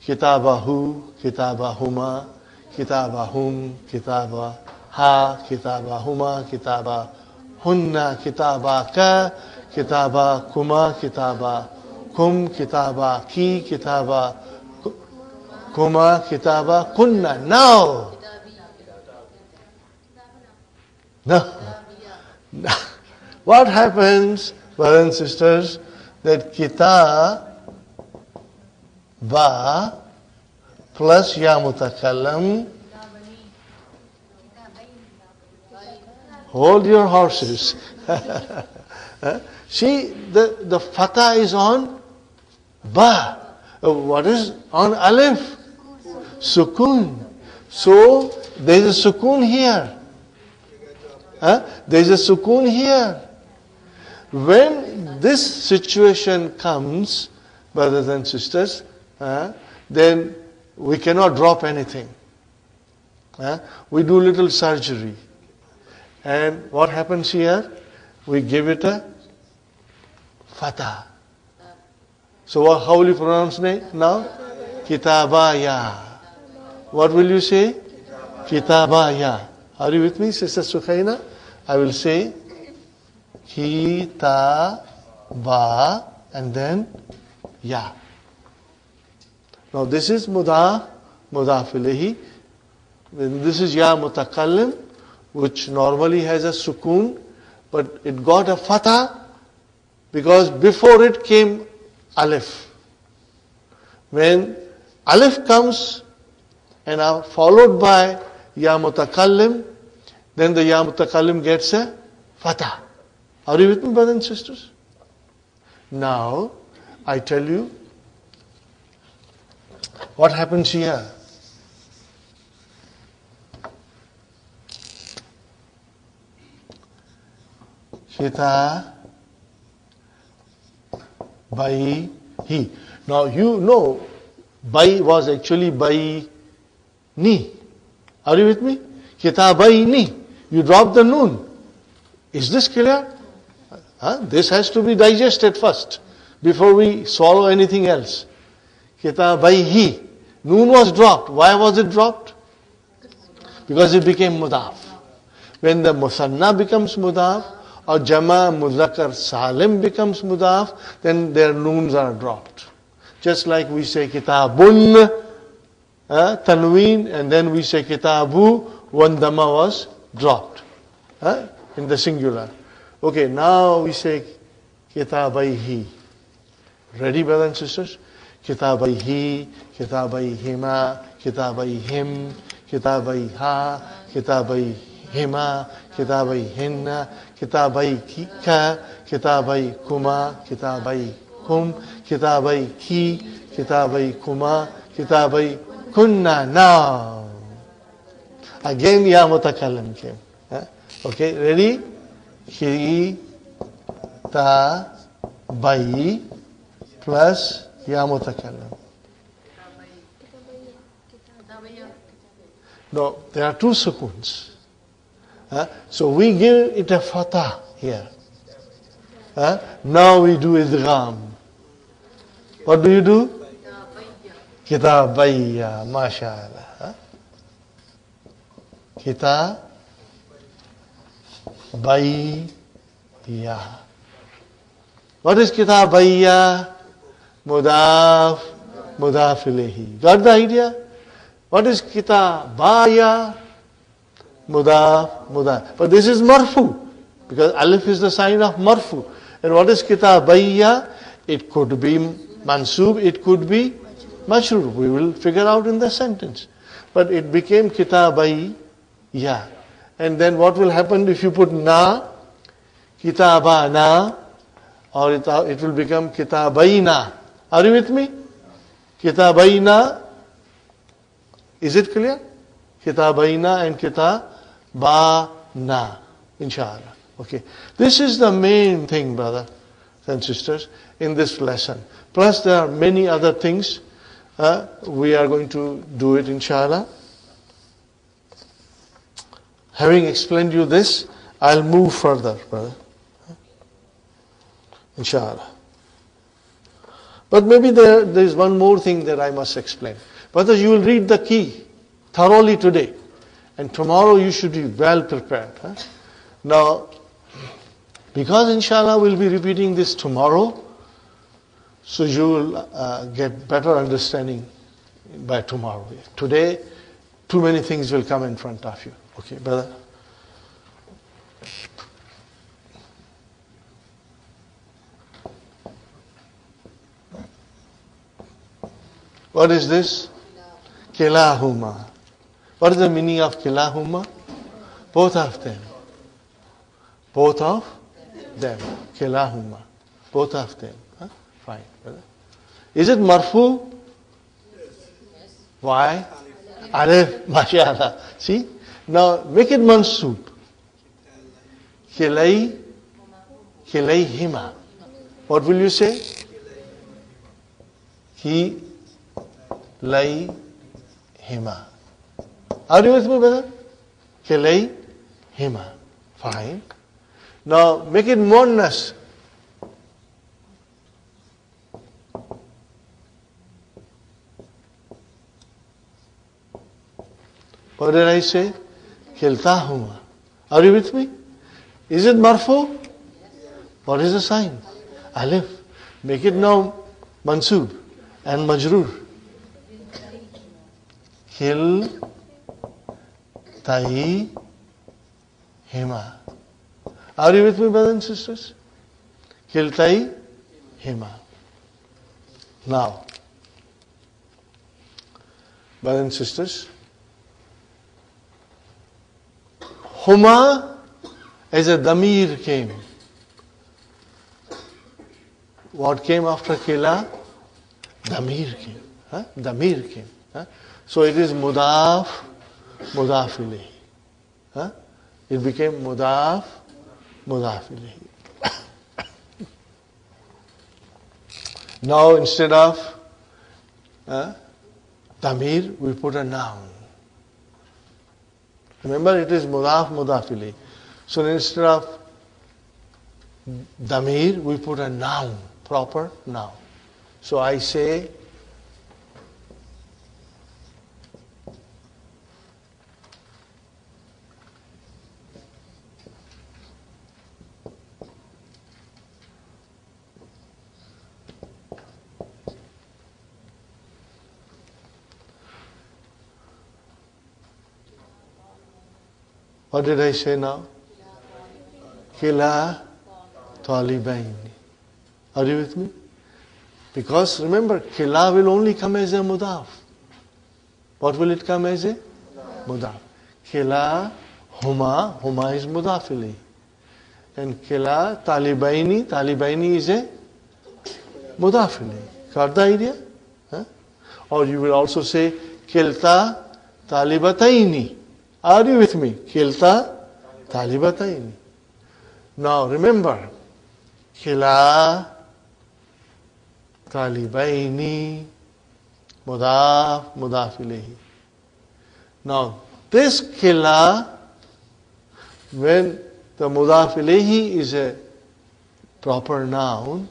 Kitabahu, kitabahuma, kitabahum, kitabaha, kitabahuma, kitabahunna, kitabaka, kitabakuma, kitabakum, kitabaki, kitabakuma, kitabakunna. Now. No. What happens, brothers and sisters, that kitaba plus ya mutakallam. Hold your horses. See, the fatha is on ba. What is on alif? Sukun. So, there is a sukun here. There is a sukun here. When this situation comes, brothers and sisters, then we cannot drop anything. We do little surgery. And what happens here? We give it a fatha. So how will you pronounce it now? Kitabaya. What will you say? Kitabaya. Are you with me, Sister Sukhaina? I will say Kitaba and then Ya. Now this is mudaf ilayhi. This is Ya mutakallim, which normally has a sukun, but it got a fatha because before it came alif. When alif comes and are followed by Ya mutakallim, then the Ya mutakallim gets a fatha. Are you with me, brothers and sisters? Now, I tell you what happens here. Shita by he. Now you know by was actually by ni. Are you with me? Kitabaini. You drop the noon. Is this clear? This has to be digested first before we swallow anything else. Kitabaihi. Noon was dropped. Why was it dropped? Because it became mudaf. When the musanna becomes mudaf or jama muzakkar salim becomes mudaf, then their noons are dropped. Just like we say kitabun, tanween, and then we say kitabu, one dhamma was dropped in the singular. Okay, now we say kitabaihi. Ready, brothers and sisters? Kitabaihi, kitabaihima, kitabaihim, kitabaiha, kitabaihima, kitabaihinna, kitabaikika, kitabaikuma, kitabaihum, kitabaiki, kitabaikuma, kitabakunna. Now, again ya mutakallim came. Okay, ready? Kitabai plus ya mutakallim. No, there are two sukuns. So we give it a fatah here. Now we do idgham. What do you do? Kitabayya, mashallah. Kitabayhi. Ya. What is kitabayya? Mudaf, mudaf ilayhi. Got the idea? What is kitabaya? Mudaf, mudaf. But this is marfu, because alif is the sign of marfu. And what is kitabayya? It could be mansub, it could be majrur. We will figure out in the sentence. But it became kitabayya. And then what will happen if you put na? Kitabana. Or it will become kitabayna. Are you with me? Kitabayna. Is it clear? Kitabayna and kitabana. Inshallah. Okay. This is the main thing, brothers and sisters, in this lesson. Plus there are many other things. We are going to do it, inshallah. Having explained you this, I'll move further, brother. Inshallah. But maybe there is one more thing that I must explain. Brother, you will read the key thoroughly today. And tomorrow you should be well prepared. Now, because inshallah we'll be repeating this tomorrow, so you will get better understanding by tomorrow. Today, too many things will come in front of you. Okay, brother? What is this? Kilahuma. What is the meaning of kilahuma? Both of them. Both of them. Kilahuma. Both of them. Fine, brother. Is it marfu? Why? Alif, mashallah. See? Now make it mansub. Kilayhima. What will you say? Kilayhima. Are you with me, brother? Kilayhima. Fine. Now make it muannas. What did I say? Kiltahuma. Are you with me? Is it marfu? What is the sign? Alif. Make it now mansub and majrur. Kiltayhima. Are you with me, brothers and sisters? Kiltayhima. Now, brothers and sisters, Huma as a damir came. What came after Kila? Damir came. Damir came. So it is mudaf, mudaf ilayhi. It became mudaf, mudaf ilayhi. Now instead of damir, we put a noun. Remember, it is mudaf, mudaf ilayhi. So instead of damir, we put a noun, proper noun. So I say, what did I say now? Kila talibaini. Are you with me? Because remember, kila will only come as a mudaf. What will it come as a? Mudaf. Kila huma, huma is mudaf ilayhi. And kila talibaini, talibaini is a mudaf ilayhi. Got the idea? Or you will also say kilta talibataini. Are you with me? Kilta talibataini. Now remember, kila talibaini mudaf, mudaf ilayhi. Now this kila, when the mudaf ilayhi is a proper noun,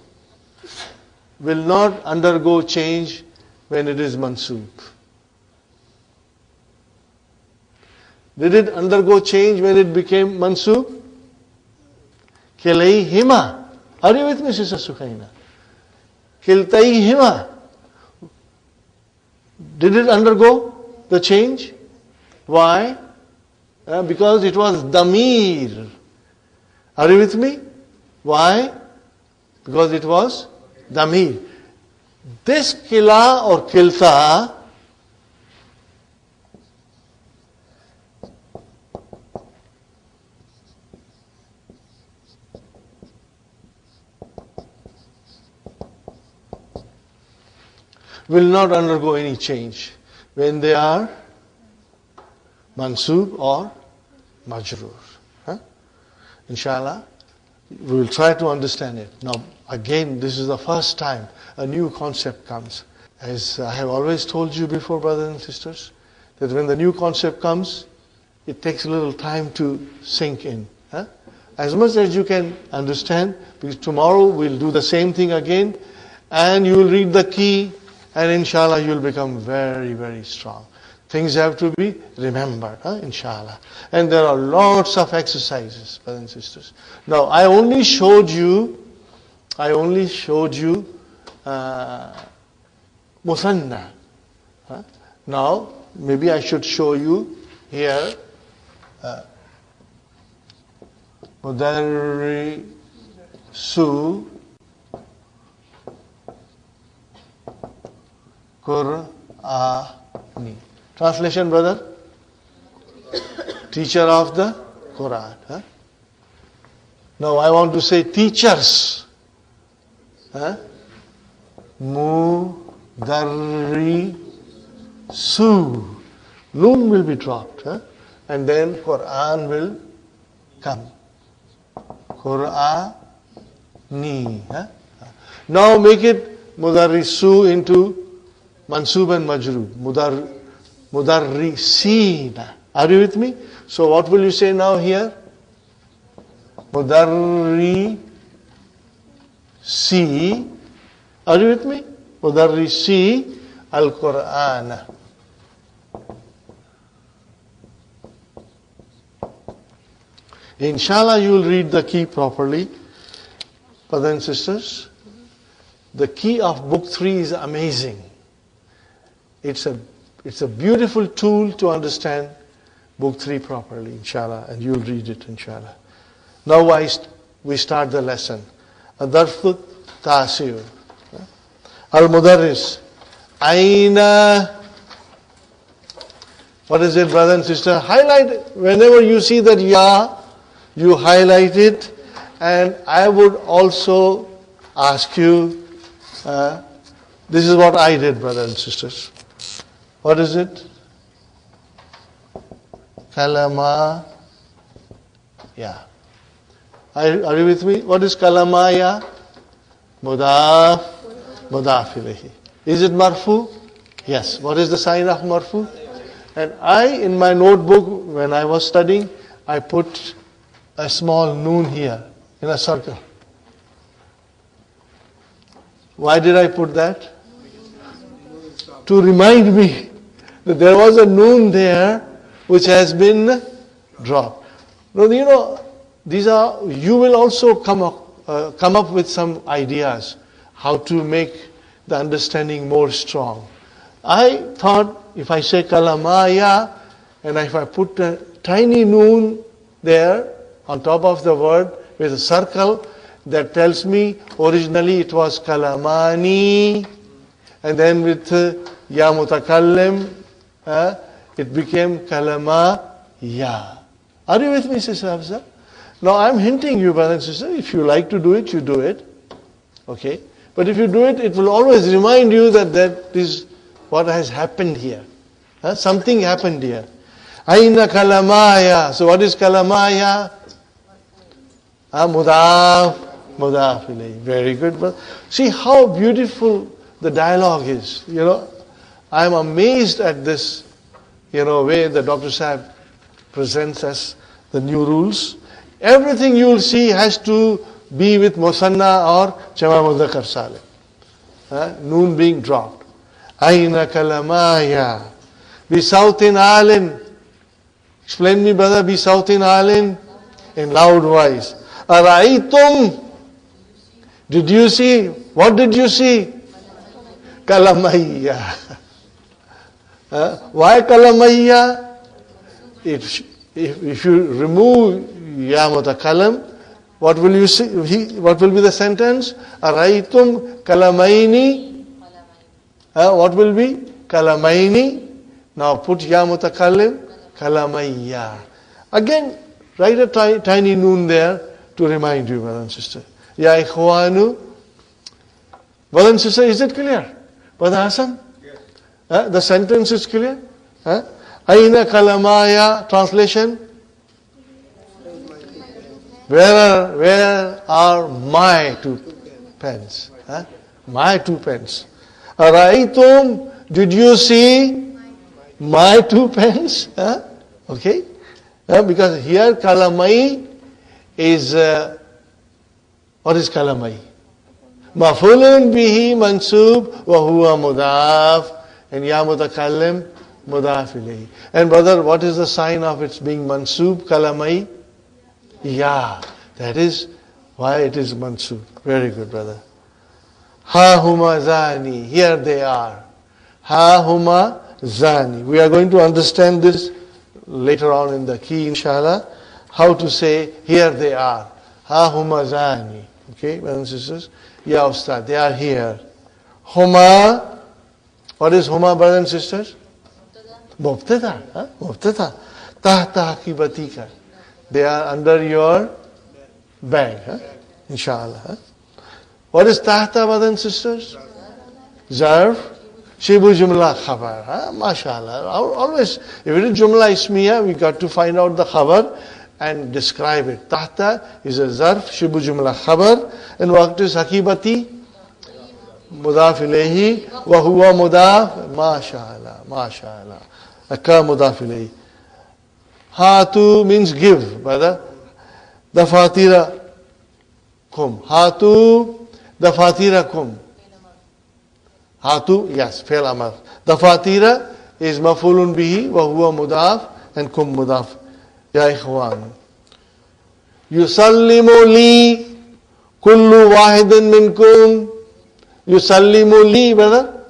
will not undergo change when it is mansub. Did it undergo change when it became mansub? Kilayhima. Are you with me, Sister Sukhaina? Kiltayhima. Did it undergo the change? Why? Because it was damir. Are you with me? Why? Because it was damir. This kila or kilta will not undergo any change when they are mansub or majroor. Inshallah, we will try to understand it. Now, again, this is the first time a new concept comes. As I have always told you before, brothers and sisters, that when the new concept comes, it takes a little time to sink in. As much as you can understand, because tomorrow we'll do the same thing again, and you will read the key, and inshallah you will become very, very strong. Things have to be remembered, inshallah. And there are lots of exercises, brothers and sisters. Now, I only showed you musanna. Now, maybe I should show you here mudarrisu Qur'ani. Translation, brother? Teacher of the Quran. Now I want to say teachers. Mudarrisu. Noon will be dropped. And then Quran will come. Qur'ani. Now make it mudarrisu into mansub and majroor. Mudarrisina. Are you with me? So what will you say now here? Mudarrisi. Are you with me? Mudarrisi al-Qur'an. Inshallah you will read the key properly. Brothers and sisters, the key of book 3 is amazing. It's a beautiful tool to understand book 3 properly, inshallah, and you'll read it, inshallah. Now we start the lesson. Ad-darfu Tasi'u. Al-Mudarris. Aina. What is it, brother and sister? Highlight, whenever you see that ya, you highlight it. And I would also ask you, this is what I did, brothers and sisters. What is it? Kalama ya. Are you with me? What is kalama ya? Mudaf ilayhi. Is it marfu? Yes. What is the sign of marfu? And in my notebook, when I was studying, I put a small noon here in a circle. Why did I put that? To remind me that there was a noon there which has been dropped. Now, you will also come up with some ideas how to make the understanding more strong. I thought if I say kalamaya and if I put a tiny noon there on top of the word with a circle, that tells me originally it was kalamani, and then with ya mutakallim, it became kalama ya. Are you with me, Sister Hafsa? Now I'm hinting you, brother and sister, if you like to do it, you do it. Okay? But if you do it, it will always remind you that is what has happened here. Something happened here. Aina kalamaya. So what is kalamaya? Mudaf ilayhi. Very good, brother. See how beautiful the dialogue is. I am amazed at this, way the Dr. Sahib presents us the new rules. Everything you will see has to be with musanna or jama mudhakkar salim. Noon being dropped. Aina kalamaya. Bisautin alin. Explain me, brother. Bisautin alin. In loud voice. Araitum. Did you see? What did you see? Kalamayya. Why kalamayya? If you remove ya mutakalam, what will you see? What will be the sentence? Araitum kalamaini. What will be? Kalamaini. Now put ya mutakalim. Kalamayya. Again, write a tiny noon there to remind you, brother and sister. Ya ikhwanu. Brother and sister, is it clear? Brother Hassan? Yes. The sentence is clear? Aina kalamaya. Translation? Where are my 2 pens? My 2 pens. Araitum, did you see my 2 pens? Okay? Because here kalamai is, what is kalamai? Mafulun bihi mansub wa huwa mudaf, and ya mutakallim mudaf ilayhi. And brother, what is the sign of its being mansub, kalamai? Ya. That is why it is mansub. Very good, brother. Ha huma zani. Here they are. Ha huma zani. We are going to understand this later on in the key, inshallah. How to say, here they are. Ha huma zani. Okay, brothers and sisters. Ya Ustad, they are here. Huma. What is huma, brothers and sisters? Mubtada. Mubtada. Tahta hakibatika. They are under your bag. Inshallah. What is tahta, brothers and sisters? Zarf. Shibu jumla khabar. MashaAllah. Always, if it is jumla ismiya, we got to find out the khabar and describe it. Tahta is a zarf, shibu jumla khabar. And what is hakibati? Mudaf ilayhi. Wa huwa mudaf. MashaAllah. MashaAllah. Akka mudaf ilayhi. Hatu means give, brother. Dafatira kum. Hatu dafatira kum. Hatu, yes, fail amar. Dafatira is mafulun bihi wa huwa mudaf and kum mudaf. Ya ikhwan. Yusallimu li kullu wahidin minkum. Yusallimu li, brother.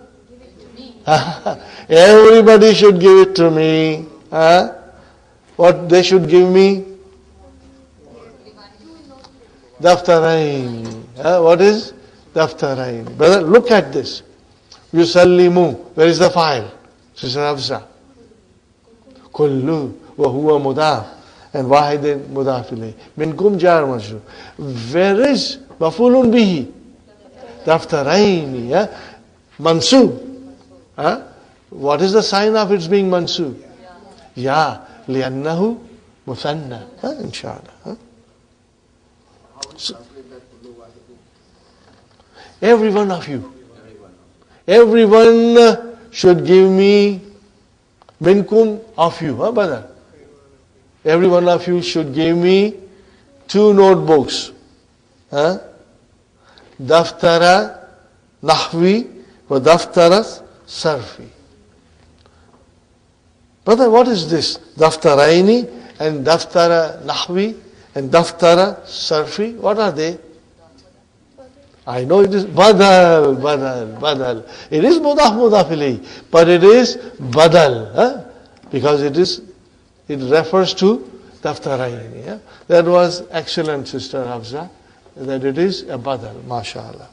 Everybody should give it to me. What they should give me? Daftarain. What is? Daftarain. Brother, look at this. Yusallimu. Where is the file? Sister Hafsa. Kullu wa huwa mudaf. And wahidin mudaf ilayh. Minkum jar majrur. Where is mafulun bihi? Daftarain. Mansub. What is the sign of its being mansub? Ya. لأنه مثنى إن شاء الله. Every one of you. Everyone should give me minkum of you, brother. Every one of you should give me 2 notebooks. Daftara nahwi wa daftara sarfi. Brother, what is this? Daftaraini and daftara nahwi and daftara sarfi. What are they? I know it is badal. It is mudaf ilayhi, but it is badal, because it refers to daftaraini. That was excellent, Sister Hafsa, that it is a badal. MashaAllah.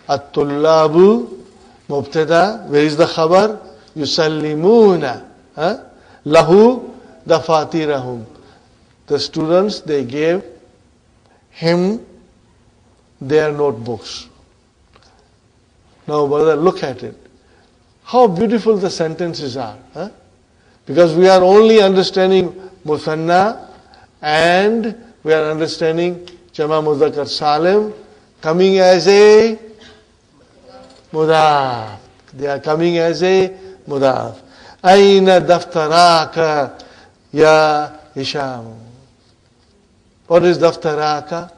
At-tullabu mubtada. Where is the khabar? Yusallimuna lahu dafatirahum. The students, they gave him their notebooks. Now, brother, look at it. How beautiful the sentences are. Because we are only understanding Muthanna and we are understanding Jama Mudhakkar Salim coming as a Mudaf. They are coming as a Mudaf. Aina daftaraka ya Hisham. What is daftaraka?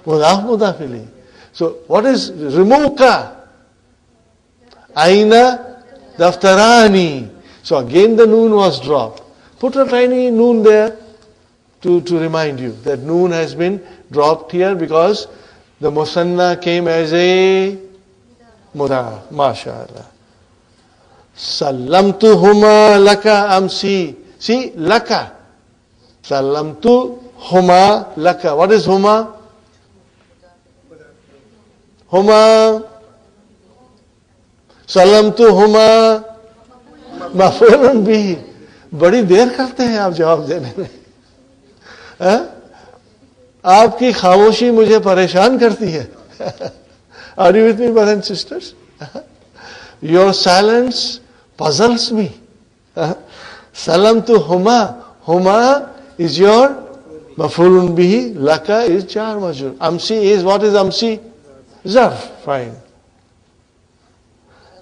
Mudaf ilayhi. So what is remuka? Aina daftarani. So again the noon was dropped. Put a tiny noon there. to remind you that noon has been dropped here because the musanna came as a mudaf. MashaAllah. Sallamtuhuma laka amsi. See, laka. Sallamtuhuma laka. What is huma? Huma. Sallamtuhuma maf'ulun bihi. बड़ी देर करते हैं आप जवाब देने में. आपकी खामोशी मुझे परेशान करती है. Are you with me, brothers and sisters? Your silence puzzles me. Salamtu huma. Huma is your maf'ulun bihi. Laka is jar majrur. Amsi is, what is amsi? Zarf. Fine.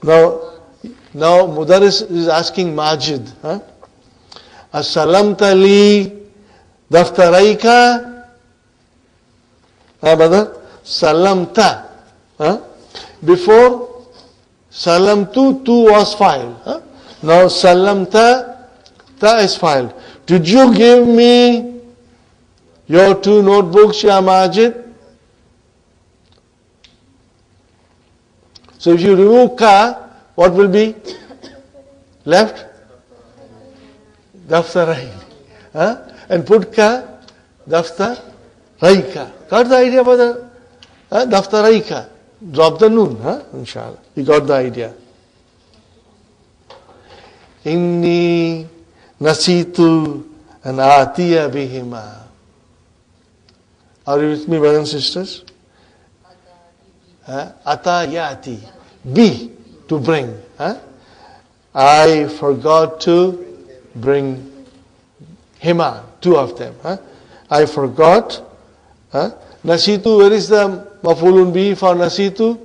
Now Mudaris is asking Majid. As-salamta li daftarayka. Brother? Salamta. Before salamtu, tu was filed. Now salamta, ta is filed. Did you give me your 2 notebooks, Ya Majid? So if you remove ka, what will be left? Daftarayni. And put ka, daftarayka. Got the idea, brother? Daftarayka. Drop the noon, inshallah. You got the idea. Inni nasitu an atiya bihima. Are you with me, brothers and sisters? Atayati. Be, to bring. I forgot to bring hima, 2 of them. I forgot. Nasitu, where is the maf'ulun bihi for nasitu?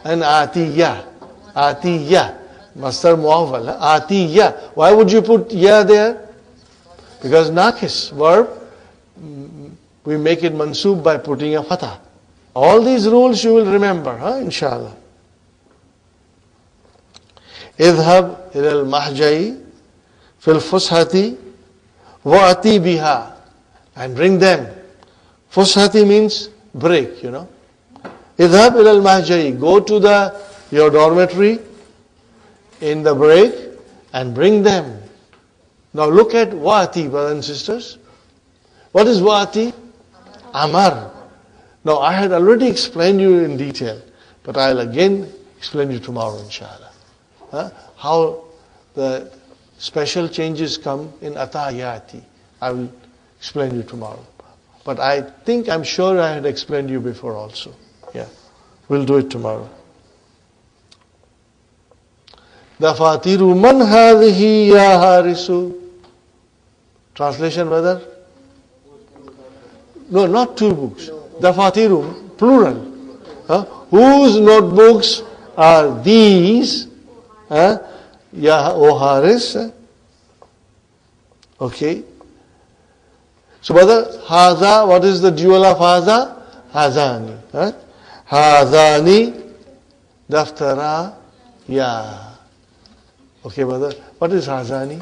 And atiya. Atiya. Masdar muawwal. Atiya. Why would you put ya there? Because nakis, verb, we make it mansub by putting a fatah. All these rules you will remember, inshallah. اذهب إلى المحجع في الفسحة وأتي بها, and bring them. Fushati means break, you know. اذهب إلى المحجع, go to your dormitory in the break and bring them. Now look at wa'ati, brothers and sisters. What is wa'ati? Amar. Now I had already explained you in detail, but I'll again explain you tomorrow, inshallah. How the special changes come in atayati. I will explain you tomorrow. But I'm sure I had explained you before also. Yeah. We'll do it tomorrow. Dafatiru man hadhihi ya harisu. Translation, brother? No, not 2 books. Dafatiru, plural. Whose notebooks are these? Ya O Haris. Okay. So, brother, haza, what is the dual of haza? Hazani. Hazani daftara ya. Okay, brother. What is hazani?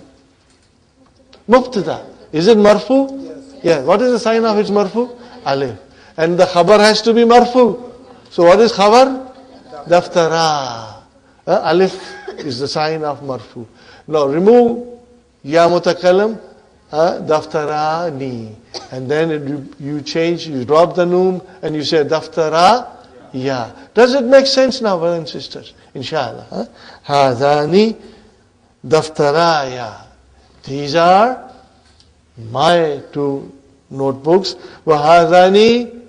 Mubtada. Is it marfu? Yes. Yeah. What is the sign of its marfu? Alif. And the khabar has to be marfu. So what is khabar? Daftara. Alif is the sign of marfu. Now remove ya mutakallam, daftarani. And then you change, you drop the noon and you say daftara ya. Does it make sense now, brothers and sisters? Inshallah. Hadani daftaraya. These are my 2 notebooks. Wahadani,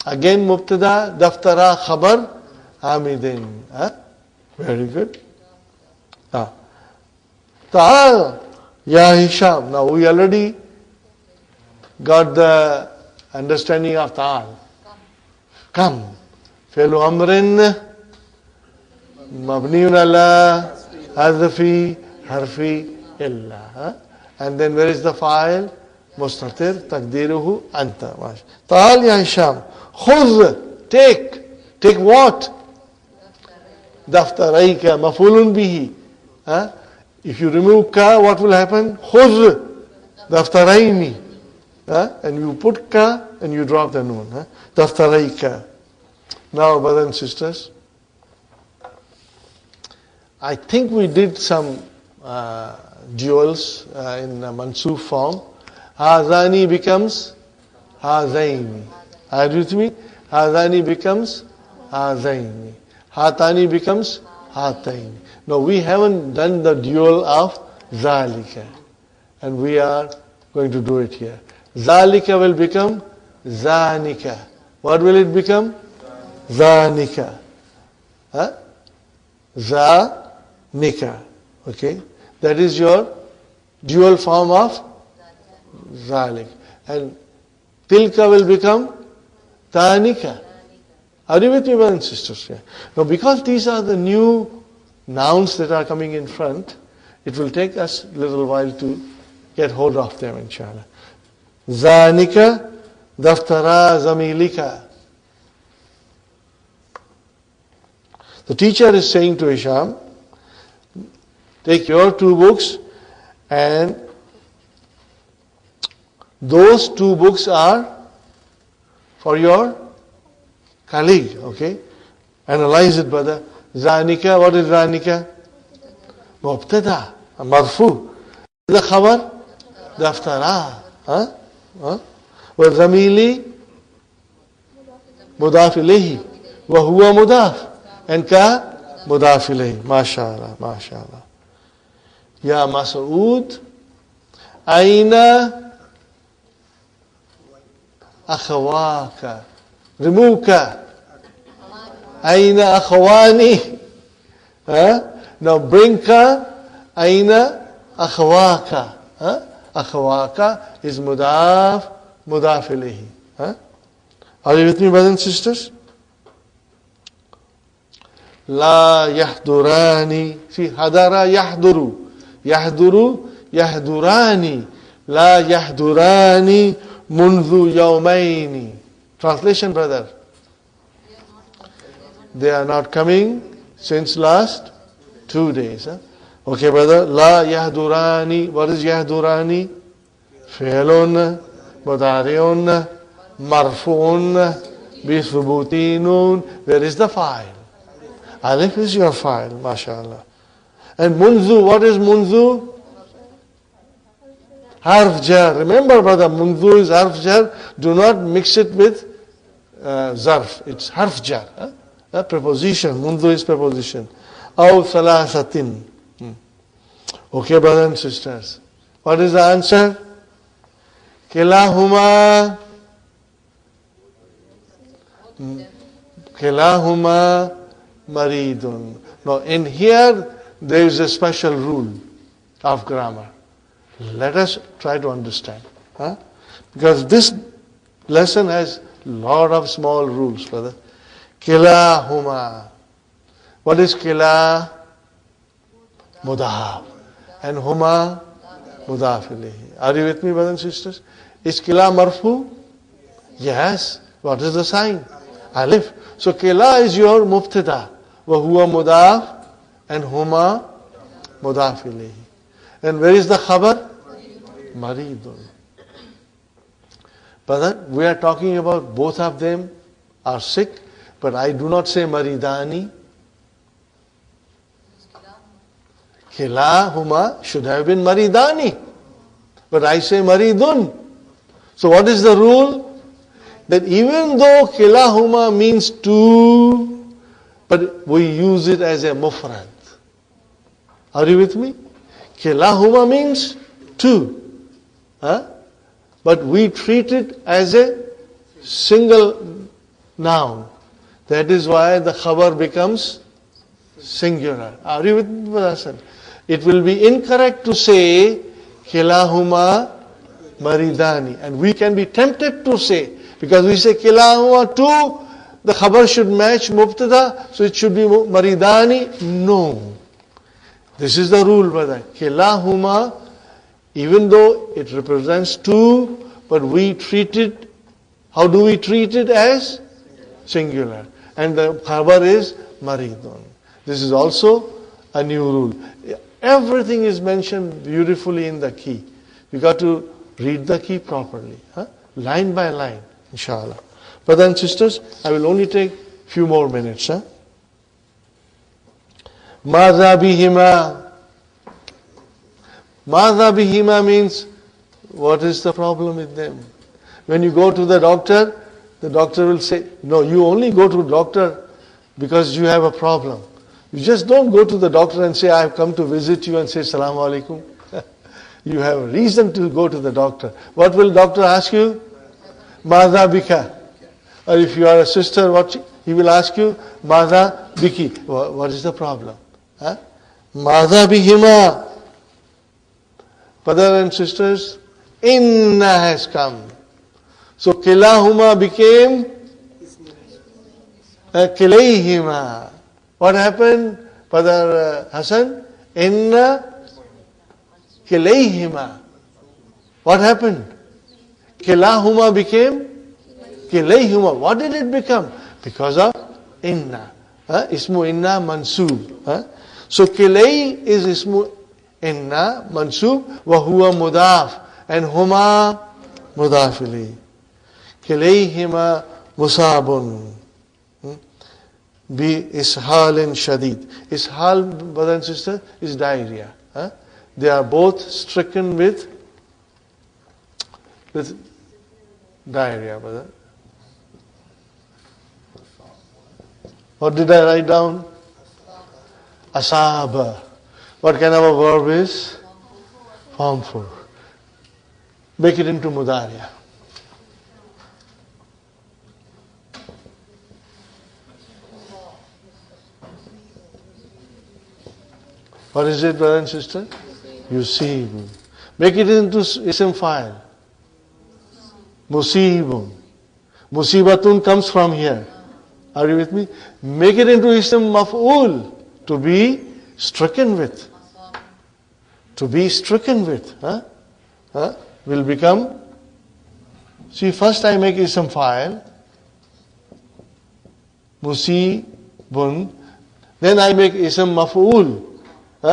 again mubtada, daftara khabar, hamidin. Very good. Ta'al ya Hisham. Now we already got the understanding of ta'al. Come. Fi'lu amrin mabniun ala hadfi harfi illa. And then where is the fa'il? Mustatir taqdiruhu anta. Ta'al ya Hisham. Khudh, take. Take what? Daftarayka, maf'ulun bihi. If you remove ka, what will happen? Khudh. Daftaraini. And you put ka and you drop the noon. Daftaraika. Now, brothers and sisters, I think we did some duals in mansoof form. Hazani becomes hazaini. Are you with me? Hazani becomes hazaini. Hatani becomes hataini. No, we haven't done the dual of zalika. And we are going to do it here. Zalika will become zanika. What will it become? Zanika. Zanika. Okay? That is your dual form of zalik. And tilka will become tanika. Are you with me, brothers and sisters? Yeah. Now, because these are the new nouns that are coming in front, it will take us a little while to get hold of them, inshallah. Zanika, daftara, zamilika. The teacher is saying to Hisham, take your 2 books, and those 2 books are for your colleague, okay? Analyze it, brother. Zanika, what is Zanika? Mubtada, marfu. The khabar? Daftara. وَالزَّمِيلِ مُضَافِ إِلَيْهِ وَهُوَ مُضَافِ and ka مُضَافِ إِلَيْهِ. MashaAllah, MashaAllah. Ya Mas'ud, Aina akhawaka. Remove ka. Aina akhawani. Now bring ka. Aina akhawaka. Akhawaka is mudaf ilayhi. Are you with me, brothers and sisters? La yahdurani. See, hadara yahduru. Yahduru, yahdurani. La yahdurani mundu yawmaini. Translation, brother. They are not coming since last 2 days. Okay, brother. La yahdurani. What is yahdurani? Fi'lun, mudari'un, marfu'un, bithubutinun. Where is the file? Alif is your file, mashallah. And munzu, what is munzu? Harf jar. Remember, brother, munzu is harf jar. Do not mix it with zarf. It's harf jar. Preposition. Munzu is preposition. Aw thalathatin. Okay, brothers and sisters. What is the answer? Kilahuma. Kilahuma maridun. Now, in here, there is a special rule of grammar. Let us try to understand. Because this lesson has a lot of small rules, brother. Kilahuma. What is kila? Mudaf. And huma? Mudaf ilayhi. Are you with me, brothers and sisters? Is kila marfu? Yes. What is the sign? Alif. So kila is your mubtada. Wa huwa mudaf and huma mudaf ilayhi. And where is the khabar? Maridun. Brother, we are talking about both of them are sick, but I do not say maridani. Kilahuma should have been maridani, but I say maridun. So what is the rule? That even though kilahuma means 2, but we use it as a mufrad. Are you with me? Kilahuma means 2. But we treat it as a single noun. That is why the khabar becomes singular. Are you with me, brother? It will be incorrect to say kilahuma maridani. And we can be tempted to say, because we say kilahuma 2, the khabar should match mubtada, so it should be maridani. No. This is the rule, brother. Kilahuma, even though it represents 2, but we treat it, how do we treat it? As singular. And the khabar is maridun. This is also a new rule. Everything is mentioned beautifully in the key. You got to read the key properly, line by line, inshallah. Brothers and sisters, I will only take few more minutes. Madha bihima. Madha bihima means, what is the problem with them? When you go to the doctor will say, no, you only go to the doctor because you have a problem. You just don't go to the doctor and say, I have come to visit you and say, Salaam alaikum. You have a reason to go to the doctor. What will doctor ask you? Madha bika. Or if you are a sister, what he will ask you? Madha biki. What is the problem? Madha bihima. Brothers and sisters, inna has come. So kilahuma became kilayhima. What happened, Brother Hassan? Inna kilayhima. What happened? Kilahuma became kilayhuma. What did it become? Because of inna. Ismu inna mansub. So kilay is ismu inna mansub wa huwa mudaf and huma mudaf ilayh. Kilayhima musabun bi ishalin shadid. Ishal, brother and sister, is diarrhea. They are both stricken with diarrhea, brother. What did I write down? Asaba. What kind of a verb is? Form 4. Make it into mudariya. What is it, brother and sister? Yusib. Make it into ism file. Musibun. Musibatun comes from here. Are you with me? Make it into ism maf'ul. To be stricken with. To be stricken with. Will become. See, first I make ism file. Musibun. Then I make ism maf'ul.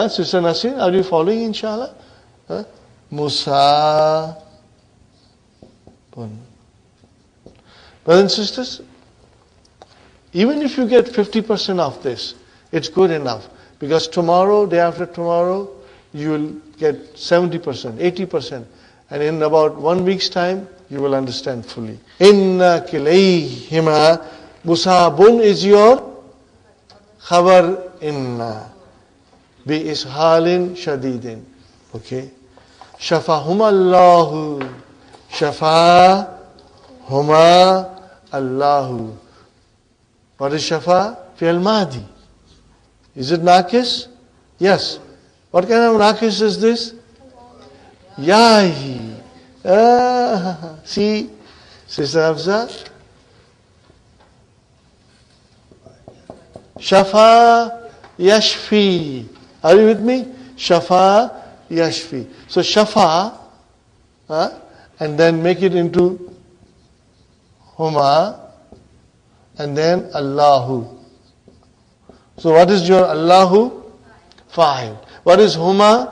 Sister Nasrin, are you following, inshallah? Musa. Brothers and sisters, even if you get 50% of this, it's good enough. Because tomorrow, day after tomorrow, you will get 70%, 80%. And in about 1 week's time, you will understand fully. Inna kilayhima musabun is your khabar inna. Bi ishalin shadidin. Okay. Shafahuma Allahu. Shafahuma Allahu. What is shafa? Fi'al madi. Is it nakis? Yes. What kind of nakis is this? Yahi. See, Sister Hafsa. Shafa yashfi. Are you with me? Shafa yashfi. So shafa, and then make it into huma, and then Allahu. So what is your Allahu? Fa'il. What is huma?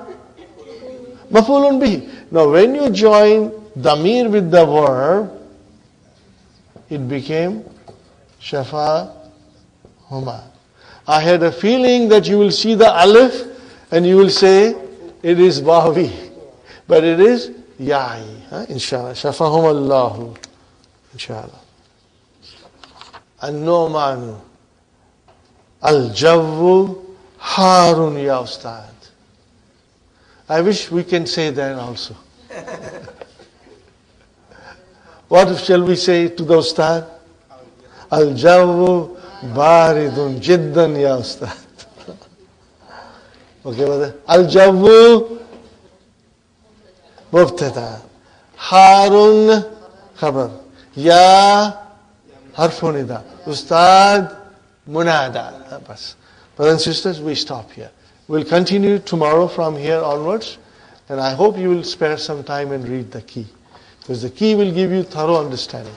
Maf'ulun bihi. Now when you join damir with the verb, it became shafa huma. I had a feeling that you will see the alif and you will say it is wawi, but it is ya'i. Inshallah. Shafahum Allahu. Inshallah. An-Nu'manu. Al-Jawwu Harun ya Ustad. I wish we can say that also. What shall we say to the Ustad? Al-Jawwu Baridun Jiddan ya Ustad. Okay, brother. Al-Jawwu Mubtada. Harun Khabar. Ya Harfun Nida. Ustad Munada. Brothers and sisters, we stop here. We'll continue tomorrow from here onwards. And I hope you will spare some time and read the key. Because the key will give you thorough understanding.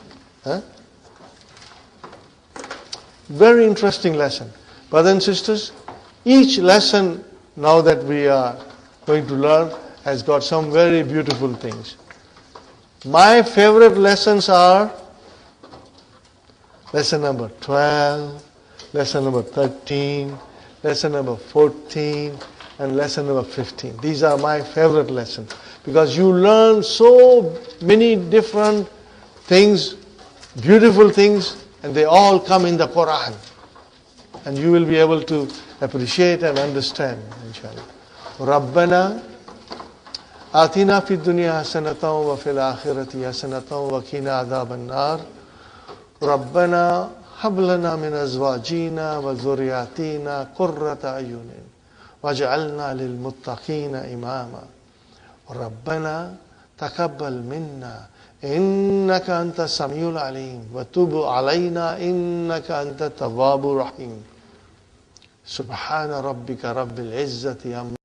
Very interesting lesson. Brothers and sisters, each lesson now that we are going to learn, has got some very beautiful things. My favorite lessons are lesson number 12, lesson number 13, lesson number 14, and lesson number 15. These are my favorite lessons because you learn so many different things, beautiful things, and they all come in the Qur'an. And you will be able to appreciate and understand, inshallah. Rabbana آتنا في الدنيا حسنة وفي الآخرة حسنة وقنا عذاب النار ربنا هب لنا من أزواجنا وذرياتنا قرة أعين واجعلنا للمتقين إماما ربنا تقبل منا إنك أنت السميع العليم وتب علينا إنك أنت التواب الرحيم سبحان ربك رب العزة عما